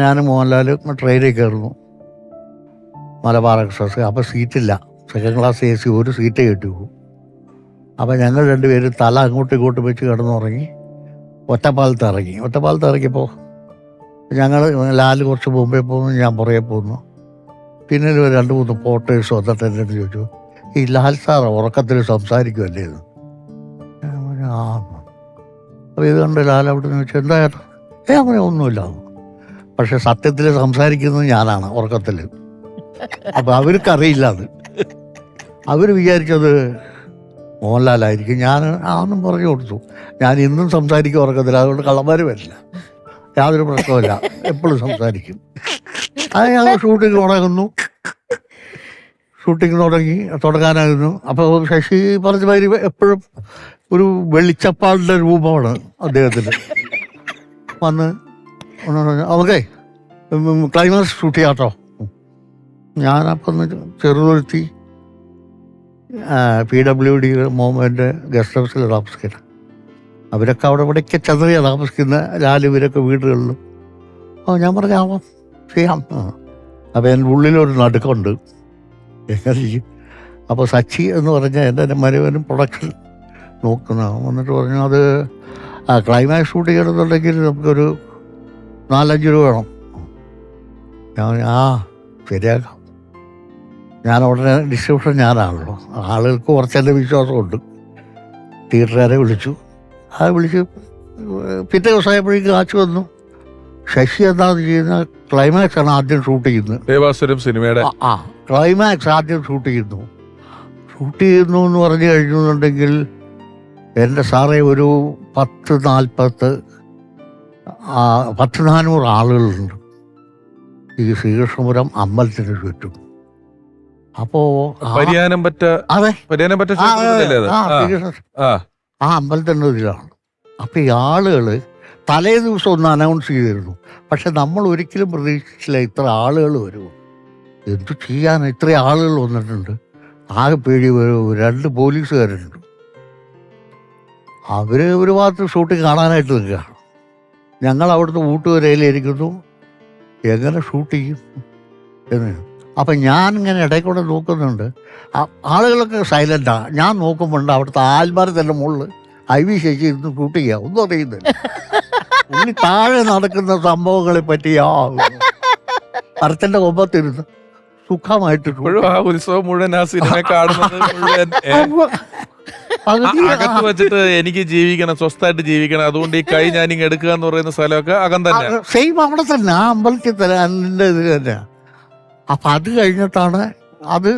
ഞാനും മോഹൻലാലും ട്രെയിനിൽ കയറുന്നു, മലബാർ എക്സ്പ്രസ്. അപ്പോൾ സീറ്റില്ല, സെക്കൻഡ് ക്ലാസ് AC, ഒരു സീറ്റേ കിട്ടി പോകും. അപ്പോൾ ഞങ്ങൾ 2 പേരും തല അങ്ങോട്ടും ഇങ്ങോട്ടും വെച്ച് കിടന്നുറങ്ങി. ഒറ്റപ്പാലത്ത് ഇറങ്ങിയപ്പോൾ ഞങ്ങൾ ലാല് കുറച്ച് മുമ്പേ പോകുന്നു, ഞാൻ പുറകെ പോകുന്നു. പിന്നെ 2-3 പോർട്ടേഴ്സ് വന്നിട്ട് എൻ്റെ അടുത്ത് ചോദിച്ചു, ഈ ലാൽ സാർ ഉറക്കത്തിൽ സംസാരിക്കുമല്ലേ എന്ന്. ആ, അപ്പോൾ ഇത് കണ്ട് ലാൽ അവിടെ നിന്ന് ചോദിച്ചു എന്താ ചേട്ടാ? അങ്ങനെ ഒന്നുമില്ല. പക്ഷെ സത്യത്തിൽ സംസാരിക്കുന്നത് ഞാനാണ് ഉറക്കത്തിൽ. അപ്പം അവർക്കറിയില്ല അത്. അവർ വിചാരിച്ചത് മോഹൻലാലായിരിക്കും. ഞാൻ ആണെന്നും പറഞ്ഞു കൊടുത്തു. ഞാൻ ഇന്നും സംസാരിക്കും ഉറക്കത്തിൽ, അതുകൊണ്ട് കള്ളന്മാർ വരില്ല, യാതൊരു പ്രശ്നമില്ല, എപ്പോഴും സംസാരിക്കും. അത് ഞങ്ങൾ ഷൂട്ടിങ് തുടങ്ങാനായിരുന്നു. അപ്പോൾ ശശി പറഞ്ഞ മാതിരി എപ്പോഴും ഒരു വെളിച്ചപ്പാടിൻ്റെ രൂപമാണ് അദ്ദേഹത്തിന്. വന്ന് ഓക്കെ ക്ലൈമാക്സ് ഷൂട്ട് ചെയ്യാട്ടോ. ഞാനപ്പം ചെറുതുരുത്തി PWD മോഹൻ്റെ ഗസ്റ്റ് ഹൗസിൽ താമസിക്കുന്നത്. അവരൊക്കെ അവിടെ ഇവിടെയൊക്കെ ചെറിയാണ് താമസിക്കുന്ന. ഇവരൊക്കെ വീടുകളിലും. ഞാൻ പറഞ്ഞാവാം, ചെയ്യാം. അപ്പോൾ എൻ്റെ ഉള്ളിലൊരു നടുക്കമുണ്ട്, എങ്ങനെ ചെയ്യും. അപ്പോൾ സച്ചി എന്ന് പറഞ്ഞാൽ എൻ്റെ മരുവനും പ്രൊഡക്ഷൻ നോക്കുന്ന വന്നിട്ട് പറഞ്ഞു അത് ക്ലൈമാക്സ് ഷൂട്ട് ചെയ്യണമെന്നുണ്ടെങ്കിൽ നമുക്കൊരു 4-5 രൂപ വേണം. ഞാൻ ശരിയാക്കാം. ഞാൻ ഉടനെ ഡിസ്ട്രിബ്യൂഷൻ ഞാനാണല്ലോ, ആളുകൾക്ക് കുറച്ചെൻ്റെ വിശ്വാസമുണ്ട്. തിയേറ്ററുകാരെ വിളിച്ചു. വിളിച്ച് പിറ്റേ ദിവസമായപ്പോഴേക്കും കാച്ചു വന്നു. ശശി എന്താണെന്ന് ചെയ്യുന്ന ക്ലൈമാക്സ് ആണ് ആദ്യം ഷൂട്ട് ചെയ്യുന്നത്. ദേവാസുരം സിനിമയുടെ ക്ലൈമാക്സ് ആദ്യം ഷൂട്ട് ചെയ്യുന്നു എന്ന് പറഞ്ഞു കഴിഞ്ഞുണ്ടെങ്കിൽ എൻ്റെ സാറേ ഒരു 10-400 ആളുകളുണ്ട് ഈ ശ്രീകൃഷ്ണപുരം അമ്പലത്തിന് ചുറ്റും. അപ്പോൾ അതെ ക്ഷേത്രത്തിലല്ലേ ആ അമ്പലത്തിൻ്റെ ഇതിലാണ്. അപ്പോൾ ഈ ആളുകൾ തലേ ദിവസം ഒന്ന് അനൗൺസ് ചെയ്തിരുന്നു. പക്ഷെ നമ്മൾ ഒരിക്കലും പ്രതീക്ഷിച്ചില്ല ഇത്ര ആളുകൾ വരുമോ. എന്തു ചെയ്യാൻ, ഇത്രയും ആളുകൾ വന്നിട്ടുണ്ട്. ആകെ പേടി. 2 പോലീസുകാരുണ്ട്. അവർ ഒരു ഭാഗത്ത് ഷൂട്ടിങ് കാണാനായിട്ട് നിൽക്കുകയാണ്. ഞങ്ങൾ അവിടുത്തെ ഊട്ടുവരയിലിരിക്കുന്നു, എങ്ങനെ ഷൂട്ട് ചെയ്യും എന്ന്. അപ്പം ഞാനിങ്ങനെ ഇടയിൽ കൂടെ നോക്കുന്നുണ്ട്. ആളുകളൊക്കെ സൈലൻ്റാണ്. ഞാൻ നോക്കുമ്പോണ്ട് അവിടുത്തെ ആൽമരത്തിൻ്റെ മുകളിൽ IV ശശി ഇരുന്ന് ഷൂട്ട് ചെയ്യുക. ഒന്നും അറിയുന്നില്ല. ഉള്ളി താഴെ നടക്കുന്ന സംഭവങ്ങളെ പറ്റി മരത്തിൻ്റെ കൊമ്പത്തിരുന്ന് സുഖമായിട്ട് ഉത്സവം മുഴുവൻ ആ സിനിമ കാണുന്നത് മുഴുവൻ പകുതി അകത്ത് വെച്ചിട്ട് എനിക്ക് ജീവിക്കണം, സ്വസ്ഥമായിട്ട് ജീവിക്കണം, അതുകൊണ്ട് ഈ കൈ ഞാനിങ്ങ് എടുക്കുക എന്ന് പറയുന്ന സ്ഥലമൊക്കെ അകം തന്നെ. സെയിം അവിടെ തന്നെ, ആ അമ്പലത്തിൽ തന്നെ, അതിൻ്റെ ഇത് തന്നെ. അപ്പം അത് കഴിഞ്ഞിട്ടാണ് അത്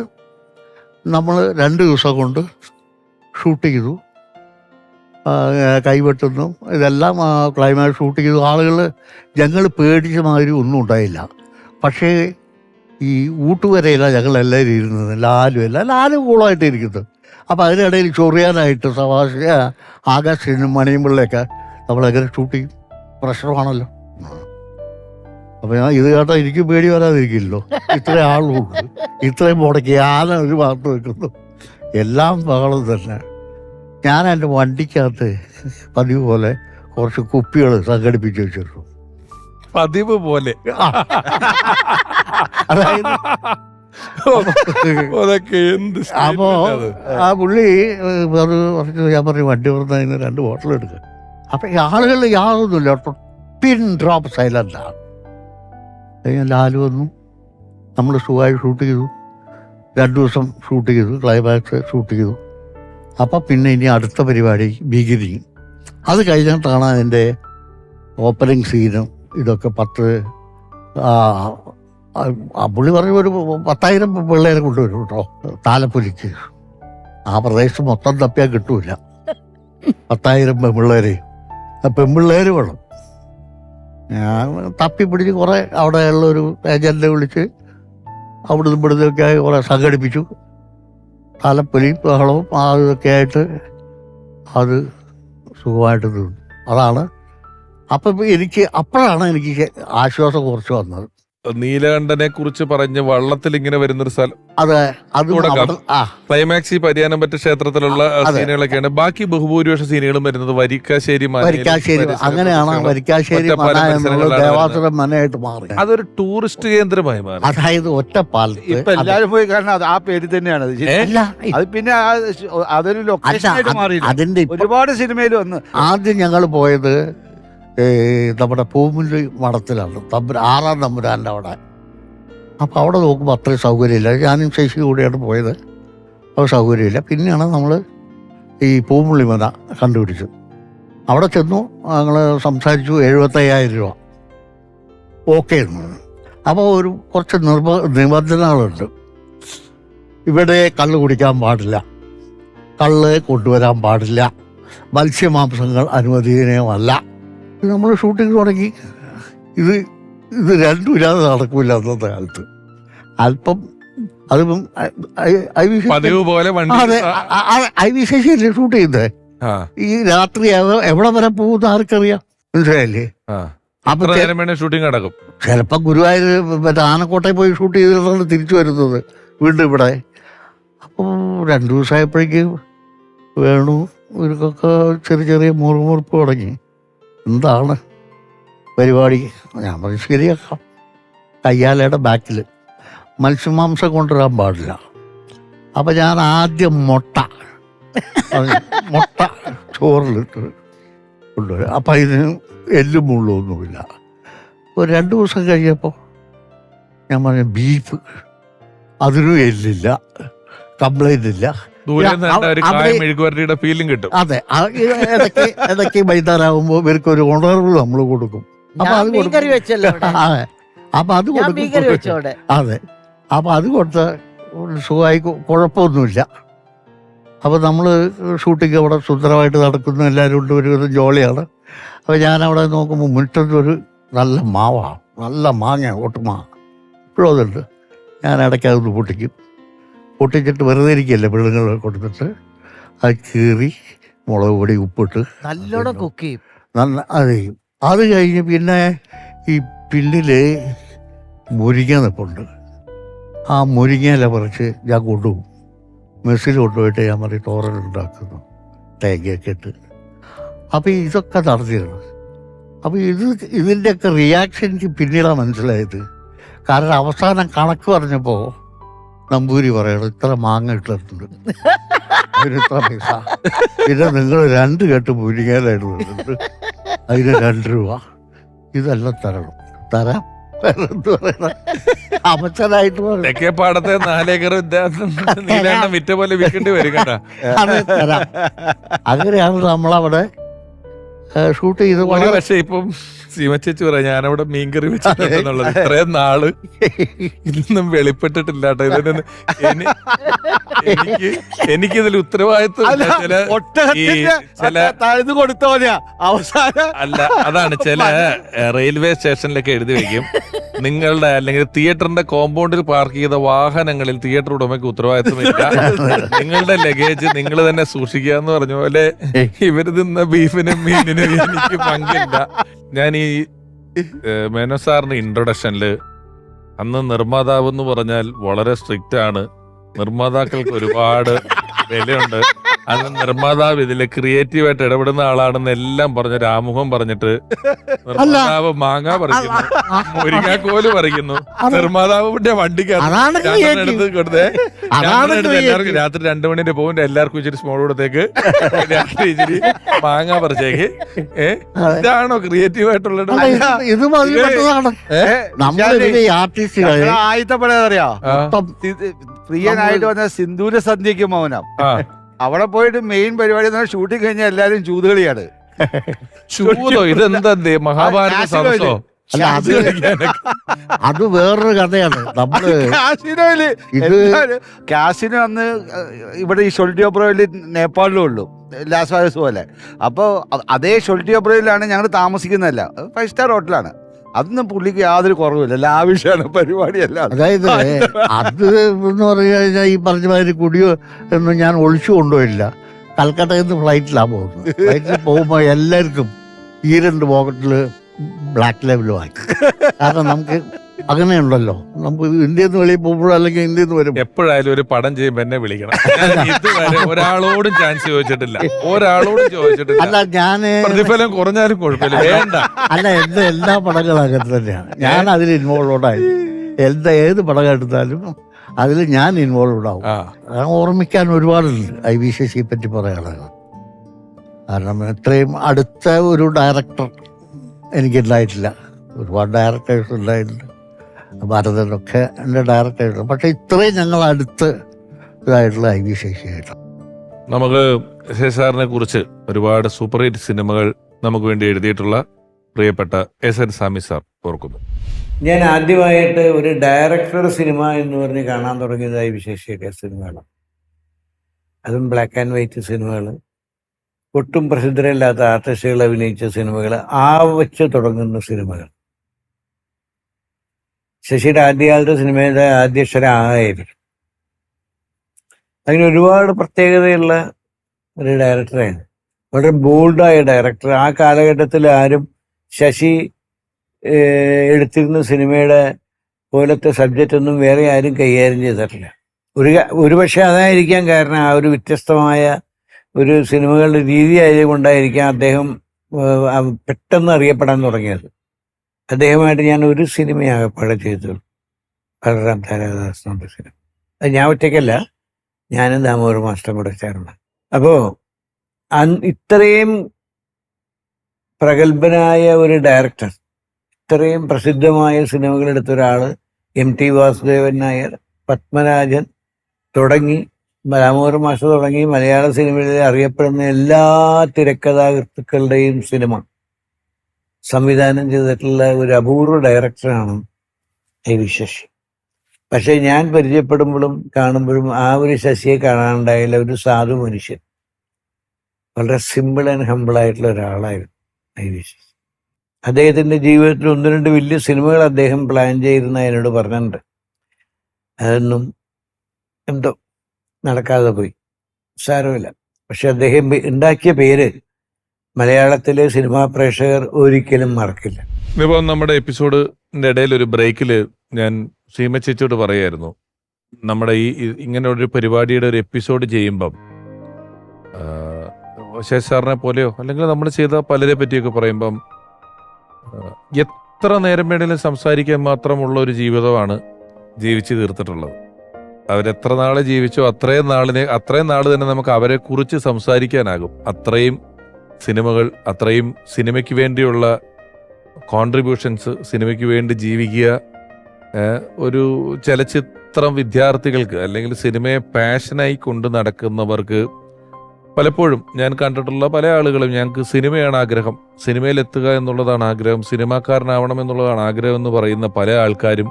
നമ്മൾ 2 ദിവസം കൊണ്ട് ഷൂട്ട് ചെയ്തു. കൈവെട്ടുന്നു ഇതെല്ലാം ക്ലൈമാക്സ് ഷൂട്ട് ചെയ്തു. ആളുകൾ ഞങ്ങൾ പേടിച്ച മാതിരി ഒന്നും ഉണ്ടായില്ല. പക്ഷേ ഈ ഊട്ടുവരയിലാണ് ഞങ്ങളെല്ലാവരും ഇരുന്നത്, ലാലും കൂളമായിട്ട് ഇരിക്കുന്നത്. അപ്പം അതിനിടയിൽ ചൊറിയാനായിട്ട് സവാസ് ആകാശിനും മണിയുമ്പിള്ളയൊക്കെ നമ്മളെങ്ങനെ ഷൂട്ട് ചെയ്യും, പ്രശ്നമാണല്ലോ. അപ്പം ഞാൻ ഇത് കേട്ടാൽ എനിക്ക് പേടി വരാതിരിക്കില്ലല്ലോ. ഇത്രയും ആളുണ്ട്, ഇത്രയും മുടക്കി ആന ഒരു ഭാഗത്ത് വെക്കുന്നു, എല്ലാം ബഹളം തന്നെ. ഞാൻ എൻ്റെ വണ്ടിക്കകത്ത് പതിവ് പോലെ കുറച്ച് കുപ്പികൾ സംഘടിപ്പിച്ച് വെച്ചിരുന്നു. പതിവ് പോലെ അതായത് അതൊക്കെ എന്ത് അപ്പോ അത്. ആ പുള്ളി പറഞ്ഞു, ഞാൻ പറഞ്ഞു വണ്ടി പറഞ്ഞതിന് 2 ബോട്ടിൽ എടുക്കുക. അപ്പൊ ആളുകൾ യാതൊന്നുമില്ല, പിൻ ഡ്രോപ്പ് സൈലന്റാണ്. ലാലു വന്നു, നമ്മൾ സുഖമായി ഷൂട്ട് ചെയ്തു. 2 ദിവസം ഷൂട്ട് ചെയ്തു, ക്ലൈമാക്സ് ഷൂട്ട് ചെയ്തു. അപ്പം പിന്നെ ഇനി അടുത്ത പരിപാടി ബിഗിനിങ്. അത് കഴിഞ്ഞിട്ടാണ് അതിൻ്റെ ഓപ്പണിങ് സീനും ഇതൊക്കെ. പുള്ളി പറഞ്ഞു ഒരു 10,000 പിള്ളേരെ കൊണ്ടുവരും കേട്ടോ താലപ്പൊലിക്ക്. ആ പ്രദേശം മൊത്തം തപ്പിയാൽ കിട്ടൂല, 10,000 പെൺപിള്ളേരെ. പെൺപിള്ളേർ വേണം. ഞാൻ തപ്പിപ്പിടിച്ച് കുറേ അവിടെയുള്ളൊരു ഏജൻറ്റിനെ വിളിച്ച് അവിടുന്ന് ഇവിടുന്നൊക്കെ കുറേ സംഘടിപ്പിച്ചു. താലപ്പൊലിയും ബഹളവും ഇതൊക്കെ ആയിട്ട് അത് സുഖമായിട്ട് തീർന്നു. അതാണ് അപ്പം അപ്പോഴാണ് എനിക്ക് ആശ്വാസം കുറച്ച് വന്നത്. നീലകണ്ഠനെ കുറിച്ച് പറഞ്ഞ് വള്ളത്തിൽ ഇങ്ങനെ വരുന്നൊരു സ്ഥലം, അത് തുടക്കം. ക്ലൈമാക്സ് ഈ പരിയാനംപറ്റ ക്ഷേത്രത്തിലുള്ള സീനുകളൊക്കെയാണ്. ബാക്കി ബഹുഭൂരിപക്ഷ സീനുകളും വരുന്നത് വരിക്കാശ്ശേരി അങ്ങനെയാണ്. വരിക്കാശ്ശേരി മന എന്നുള്ളത് ദേവാസുരം മനയായിട്ട് മാറി. അതൊരു ടൂറിസ്റ്റ് കേന്ദ്രമായി മാറി. അതായത് ഒറ്റപ്പാലത്ത് ഇപ്പൊ എല്ലാരും പോയി കാരണം അത് ആ പേര് തന്നെയാണ് അത്. അല്ല, അത് പിന്നെ അതൊരു ലൊക്കേഷനായിട്ട് മാറി. അതിന്റെ ഒരുപാട് സിനിമയിൽ വന്ന് ആദ്യം ഞങ്ങൾ പോയത് നമ്മുടെ പൂമുല്ലി മഠത്തിലാണ്, 6-ാം തമ്പുരാൻ്റെ അവിടെ. അപ്പോൾ അവിടെ നോക്കുമ്പോൾ അത്രയും സൗകര്യമില്ല. ഞാനും ശശി കൂടിയാണ് പോയത്, അപ്പോൾ സൗകര്യമില്ല. പിന്നെയാണ് നമ്മൾ ഈ പൂമുള്ളി മന കണ്ടുപിടിച്ചത്. അവിടെ ചെന്നു, ഞങ്ങൾ സംസാരിച്ചു. 75,000 രൂപ ഓക്കെ. അപ്പോൾ കുറച്ച് നിബന്ധനകളുണ്ട്. ഇവിടെ കള്ള് കുടിക്കാൻ പാടില്ല, കള്ള് കൊണ്ടുവരാൻ പാടില്ല, മത്സ്യമാംസങ്ങൾ അനുവദനീയമല്ല. നമ്മൾ ഷൂട്ടിങ് തുടങ്ങി. ഇത് രണ്ടും ഇല്ലാതെ നടക്കില്ല അന്നത്തെ കാലത്ത്. അല്പം അതിപ്പം പതിവ് പോലെ ഐ.വി. ശശിയല്ലേ ഷൂട്ട് ചെയ്യുന്നത്. ഈ രാത്രി എവിടെ വരെ പോകുന്ന ആർക്കറിയാം, മനസ്സിലായില്ലേ? അപ്പൊ ഷൂട്ടിംഗ് നടക്കും. ചിലപ്പോൾ ഗുരുവായൂർ മറ്റേ ആനക്കോട്ടയിൽ പോയി ഷൂട്ട് ചെയ്തിട്ടാണ് തിരിച്ചു വരുന്നത് വീണ്ടും ഇവിടെ. അപ്പോൾ 2 ദിവസമായപ്പോഴേക്ക് വേണു ഇവർക്കൊക്കെ ചെറിയ മുറുമുറുപ്പ് തുടങ്ങി. എന്താണ് പരിപാടി? ഞാൻ പറഞ്ഞു ശരിയാക്കാം. കയ്യാലയുടെ ബാക്കിൽ മത്സ്യമാംസം കൊണ്ടുവരാൻ പാടില്ല. അപ്പം ഞാൻ ആദ്യം മുട്ട ചോറിലിട്ട് കൊണ്ടുവരും. അപ്പം ഇതിന് എല്ലും മുള്ളൊന്നുമില്ല. ഒരു 2 ദിവസം കഴിഞ്ഞപ്പോൾ ഞാൻ പറഞ്ഞു ബീഫ്, അതിനും എല്ലില്ല, കംപ്ലൈൻ്റ് ഇല്ല. ഫീലിംഗ് കിട്ടും. അതെ, ഇടയ്ക്ക് വൈകുന്നേരമാകുമ്പോൾ ഇവർക്ക് ഒരു ഉണർവ് നമ്മൾ കൊടുക്കും. അപ്പൊ അത് അതെ, അപ്പൊ അത് കൊടുക്കും. അതെ, അപ്പൊ അത് കൊടുത്ത സുഖമായി, കുഴപ്പമൊന്നുമില്ല. അപ്പൊ നമ്മൾ ഷൂട്ടിങ് അവിടെ സുന്ദരമായിട്ട് നടക്കുന്നു, എല്ലാവരും ഉണ്ട്, ഒരു ജോളിയാണ്. അപ്പൊ ഞാനവിടെ നോക്കുമ്പോൾ മുറ്റത്തൊരു നല്ല മാവാണ്, നല്ല മാങ്ങ, ഒട്ടുമാ ഇപ്പോഴും അതുണ്ട്. ഞാൻ ഇടയ്ക്ക് അതൊന്ന് പൊട്ടിച്ചിട്ട് വെറുതെ ഇരിക്കുകയല്ലേ, വെള്ളങ്ങൾ കൊടുത്തിട്ട് അത് കീറി മുളക് പൊടി ഉപ്പിട്ട് നല്ലോണം കുക്ക് ചെയ്യും. അത് ചെയ്യും. അത് കഴിഞ്ഞ് പിന്നെ ഈ പിന്നില് മുരിങ്ങ നിൽപ്പുണ്ട്. ആ മുരിങ്ങയില പറിച്ച് ഞാൻ കൊണ്ടുപോകും. മെസ്സിൽ കൊണ്ടുപോയിട്ട് ഞാൻ പറയും തോരൻ ഉണ്ടാക്കുന്നു, തേങ്ങയൊക്കെ ഇട്ട്. അപ്പോൾ ഇതൊക്കെ നടത്തിയിരുന്നു. അപ്പോൾ ഇതിൻ്റെയൊക്കെ റിയാക്ഷൻ എനിക്ക് പിന്നീടാണ് മനസ്സിലായത്. കാരണം അവസാനം കണക്ക് പറഞ്ഞപ്പോൾ നമ്പൂരി പറയണം ഇത്ര മാങ്ങ ഇട്ടിട്ടുണ്ട്, അതിന് ഇത്ര പൈസ, പിന്നെ നിങ്ങൾ 2 കെട്ട് മുരിങ്ങയിലായിട്ട് തന്നിട്ടുണ്ട്, അതിന് 2 രൂപ, ഇതെല്ലാം തരണം. തരാം എന്ത് പറയണം. അവസരമായിട്ട് പറഞ്ഞു. തെക്കേ പാടത്തെ 4 ഏക്കർ നീലെണ്ണം വിറ്റ പോലെ വിൽക്കേണ്ടി വരും കേട്ടാ. അത് തരാം. അങ്ങനെയാണ് നമ്മളവിടെ ഷൂട്ട് ചെയ്ത് വളരെ പക്ഷെ ഇപ്പം സീമച്ചേച്ചി പറയാം, ഞാനവിടെ മീൻകറി വെച്ചിട്ടുണ്ടെന്നുള്ളത് ഇത്രയും നാള് ഇതൊന്നും വെളിപ്പെട്ടിട്ടില്ല കേട്ടോ. ഇതിന് എനിക്കിതിൽ ഉത്തരവാദിത്വം ഇല്ല. തഴുതു കൊടുത്ത പോലെയാ അവസാനം. അല്ല, അതാണ് ചില റെയിൽവേ സ്റ്റേഷനിലൊക്കെ എഴുതി വെക്കും, നിങ്ങളുടെ അല്ലെങ്കിൽ തിയേറ്ററിന്റെ കോമ്പൗണ്ടിൽ പാർക്ക് ചെയ്ത വാഹനങ്ങളിൽ തിയേറ്റർ ഉടമയ്ക്ക് ഉത്തരവാദിത്വമില്ല, നിങ്ങളുടെ ലഗേജ് നിങ്ങൾ തന്നെ സൂക്ഷിക്കുക എന്ന് പറഞ്ഞ പോലെ ഇവര് തിന്ന ബീഫിനും മീനിനും എനിക്ക് പങ്കില്ല. ഞാൻ ഈ മേനോ സാറിന്റെ ഇൻട്രൊഡക്ഷനില് അന്ന് നിർമ്മാതാവ് എന്ന് പറഞ്ഞാൽ വളരെ സ്ട്രിക്റ്റ് ആണ്, നിർമ്മാതാക്കൾക്ക് ഒരുപാട് വിലയുണ്ട്, അന്ന് നിർമ്മാതാവ് ഇതില് ക്രിയേറ്റീവായിട്ട് ഇടപെടുന്ന ആളാണെന്ന് എല്ലാം പറഞ്ഞ രാമുഖം പറഞ്ഞിട്ട് നിർമ്മാതാവ് മാങ്ങ പറിക്കുന്നു, മുരിങ്ങാക്കോല് പറിക്കുന്നു, നിർമ്മാതാവിന്റെ വണ്ടിക്ക് അതാണ് എടുത്ത് കൊടുത്തേ എല്ലാവർക്കും രാത്രി 2 മണിന്റെ പോകും, എല്ലാവർക്കും ഇച്ചിരി സ്മോൾ കൊടുത്തേക്ക്, രാത്രി ഇച്ചിരി മാങ്ങ പറിച്ചേക്ക്. ഇതാണോ ക്രിയേറ്റീവ് ആയിട്ടുള്ളത്? ഇത് മതിപ്പെട്ടതാണ്. നമ്മളിതിലെ ആർട്ടിസ്റ്റുകളെ ആയിത്തപ്പെടാറിയോ പ്രിയനായിട്ട് വന്ന സിന്ദൂര സന്ധ്യയ്ക്ക് മൗനം, അവിടെ പോയിട്ട് മെയിൻ പരിപാടി ഷൂട്ടിങ് കഴിഞ്ഞാൽ എല്ലാരും ചൂതുകളിയാണ്. ചൂതോ? ഇതെന്താ മഹാഭാരത സദസ്സോ? അല്ല, അത് വേറൊരു കഥയാണ്. നമ്മള് കാസിനോയില് കാസിനോ അന്ന് ഇവിടെ ഈ ഷൊൾട്ടിയോപ്രോയില് നേപ്പാളിലും ഉള്ളു, ലാസ് വേഗസ് പോലെ. അപ്പോൾ അതേ ഷൊൾട്ടിയോപ്രോയിലാണ് ഞങ്ങൾ താമസിക്കുന്നതല്ല, 5 സ്റ്റാർ ഹോട്ടലാണ്. അതൊന്നും പുള്ളിക്ക് യാതൊരു കുറവില്ല, ലാവിഷാണ് പരിപാടിയല്ല. അതായത് അത് എന്ന് പറഞ്ഞു കഴിഞ്ഞാൽ ഈ പറഞ്ഞ മാതിരി കുടിയോ ഒന്നും ഞാൻ ഒളിച്ചു കൊണ്ടുപോയില്ല. കൽക്കട്ടയിൽ നിന്ന് ഫ്ലൈറ്റിലാണ് പോകുന്നത്. ഫ്ലൈറ്റിൽ പോകുമ്പോൾ എല്ലാവർക്കും ഈ 2 പോക്കറ്റിൽ ബ്ലാക്ക് ലേബിളും ആക്കി. കാരണം നമുക്ക് അങ്ങനെയുണ്ടല്ലോ, നമുക്ക് ഇന്ത്യയിൽ നിന്ന് വെളിയിൽ പോകുമ്പോഴോ അല്ലെങ്കിൽ ഇന്ത്യയിൽ നിന്ന് വരും എപ്പോഴായാലും ഒരു പടം ചെയ്യുമ്പോ എന്നെ വിളിക്കണം. ഇതുവരെ ഒരാളോടും ചാൻസ് ചോദിച്ചിട്ടില്ല, ഒരാളോടും ചോദിച്ചിട്ടില്ല. അല്ല, ഞാന് പ്രതിഫലം കുറഞ്ഞാലും കുഴപ്പമില്ല, വേണ്ട. അല്ല, എന്റെ എല്ലാ പടങ്ങളും അങ്ങനെ തന്നെയാണ്. ഞാൻ അതിൽ ഇൻവോൾവ്ഡായി. ഏത് പടം എടുത്താലും അതിൽ ഞാൻ ഇൻവോൾവ്ഡ് ആവും. ഓർമ്മിക്കാൻ ഒരുപാടുണ്ട് ഐ.വി. ശശിയെ പറ്റി പറയാനുള്ളത്. കാരണം ഇത്രയും അടുത്ത ഒരു ഡയറക്ടർ എനിക്കുണ്ടായിട്ടില്ല. ഒരുപാട് ഡയറക്ടേഴ്സ് ഉണ്ടായിട്ടുണ്ട്, ഭരതനൊക്കെ എൻ്റെ ഡയറക്ടേഴ്സ്, പക്ഷെ ഇത്രയും ഞങ്ങൾ അടുത്ത് ഇതായിട്ടുള്ള ഐ.വി. ശശിയായിട്ടാണ്. നമുക്ക് ശശിസാറിനെ കുറിച്ച് ഒരുപാട് സൂപ്പർ ഹിറ്റ് സിനിമകൾ നമുക്ക് വേണ്ടി എഴുതിയിട്ടുള്ള പ്രിയപ്പെട്ട എസ്.എൻ. സ്വാമി സാർ ഓർക്കുന്നു. ഞാൻ ആദ്യമായിട്ട് ഒരു ഡയറക്ടർ സിനിമ എന്ന് പറഞ്ഞ് കാണാൻ തുടങ്ങിയത് ഐ.വി. ശശിയുടെ സിനിമകളാണ്. അതും ബ്ലാക്ക് ആൻഡ് വൈറ്റ് സിനിമകൾ, ഒട്ടും പ്രസിദ്ധരല്ലാത്ത ആർട്ടിസ്റ്റുകൾ അഭിനയിച്ച സിനിമകൾ, വെച്ച് തുടങ്ങുന്ന സിനിമകൾ. ശശിയുടെ ആദ്യകാലത്തെ സിനിമയുടെ ആദ്യാക്ഷരം ആയിരിക്കും. അതിന് ഒരുപാട് പ്രത്യേകതയുള്ള ഒരു ഡയറക്ടറാണ്, വളരെ ബോൾഡായ ഡയറക്ടർ. ആ കാലഘട്ടത്തിൽ ആരും ശശി എടുത്തിരുന്ന സിനിമയുടെ പോലത്തെ സബ്ജക്റ്റ് ഒന്നും വേറെ ആരും കൈകാര്യം ചെയ്തിട്ടില്ല. ഒരുപക്ഷെ അതായിരിക്കാം കാരണം, ആ ഒരു വ്യത്യസ്തമായ ഒരു സിനിമകളുടെ രീതി ആയതുകൊണ്ടായിരിക്കാം അദ്ദേഹം പെട്ടെന്ന് അറിയപ്പെടാൻ തുടങ്ങിയത്. അദ്ദേഹമായിട്ട് ഞാൻ ഒരു സിനിമയാകപ്പാടെ ചെയ്തുള്ളൂ, ബലറാം താരാദാസ് എന്ന സിനിമ. അത് ഞാൻ ഒറ്റയ്ക്കല്ല, ഞാനും ദാമോദർ മാസ്റ്ററും കൂടെ ചേർന്ന്. അപ്പോൾ ഇത്രയും പ്രഗത്ഭനായ ഒരു ഡയറക്ടർ, ഇത്രയും പ്രസിദ്ധമായ സിനിമകൾ എടുത്ത ഒരാൾ, M.T. വാസുദേവൻ നായർ, പത്മരാജൻ തുടങ്ങി ദാമോദർ മാസ്റ്റർ തുടങ്ങി മലയാള സിനിമയിൽ അറിയപ്പെടുന്ന എല്ലാ തിരക്കഥാകൃത്തുക്കളുടെയും സിനിമ സംവിധാനം ചെയ്തിട്ടുള്ള ഒരു അപൂർവ ഡയറക്ടറാണ് ഐ.വി. ശശി. പക്ഷേ ഞാൻ പരിചയപ്പെടുമ്പോഴും കാണുമ്പോഴും ആ ഒരു ശശിയെ കാണാനുണ്ടായില്ല, ഒരു സാധു മനുഷ്യൻ, വളരെ സിമ്പിൾ ആൻഡ് ഹമ്പിൾ ആയിട്ടുള്ള ഒരാളായിരുന്നു ഐ.വി. ശശി. അദ്ദേഹത്തിൻ്റെ ജീവിതത്തിൽ 1-2 വലിയ സിനിമകൾ അദ്ദേഹം പ്ലാൻ ചെയ്തിരുന്ന എന്നോട് പറഞ്ഞിട്ടുണ്ട്. അതൊന്നും എന്തോ നടക്കാതെ പോയി, സാരമില്ല. പക്ഷെ അദ്ദേഹം ഉണ്ടാക്കിയ പേര് മലയാളത്തിലെ സിനിമാ പ്രേക്ഷകർ ഒരിക്കലും മറക്കില്ല. ഇപ്പം നമ്മുടെ എപ്പിസോഡിന്റെ ഇടയിൽ ഒരു ബ്രേക്കില് ഞാൻ സീമച്ചേച്ചിയോട് പറയായിരുന്നു, നമ്മുടെ ഈ ഇങ്ങനെ ഒരു പരിപാടിയുടെ ഒരു എപ്പിസോഡ് ചെയ്യുമ്പം ശശി സാറിനെ പോലെയോ അല്ലെങ്കിൽ നമ്മൾ ചെയ്ത പലരെ പറ്റിയൊക്കെ പറയുമ്പം എത്ര നേരം വേണേലും സംസാരിക്കാൻ മാത്രമുള്ള ഒരു ജീവിതമാണ് ജീവിച്ചു തീർത്തിട്ടുള്ളത്. അവരെത്ര നാളെ ജീവിച്ചോ അത്രയും നാൾ തന്നെ നമുക്ക് അവരെ കുറിച്ച് സംസാരിക്കാനാകും. അത്രയും സിനിമകൾ, അത്രയും സിനിമയ്ക്ക് വേണ്ടിയുള്ള കോൺട്രിബ്യൂഷൻസ്, സിനിമയ്ക്ക് വേണ്ടി ജീവിക്കുക ഒരു ചലച്ചിത്രം വിദ്യാർത്ഥികൾക്ക് അല്ലെങ്കിൽ സിനിമയെ പാഷനായി കൊണ്ട് നടക്കുന്നവർക്ക് പലപ്പോഴും ഞാൻ കണ്ടിട്ടുള്ള പല ആളുകളും ഞങ്ങൾക്ക് സിനിമയാണ് ആഗ്രഹം, സിനിമയിലെത്തുക എന്നുള്ളതാണ് ആഗ്രഹം, സിനിമാക്കാരനാവണം എന്നുള്ളതാണ് ആഗ്രഹം എന്ന് പറയുന്ന പല ആൾക്കാരും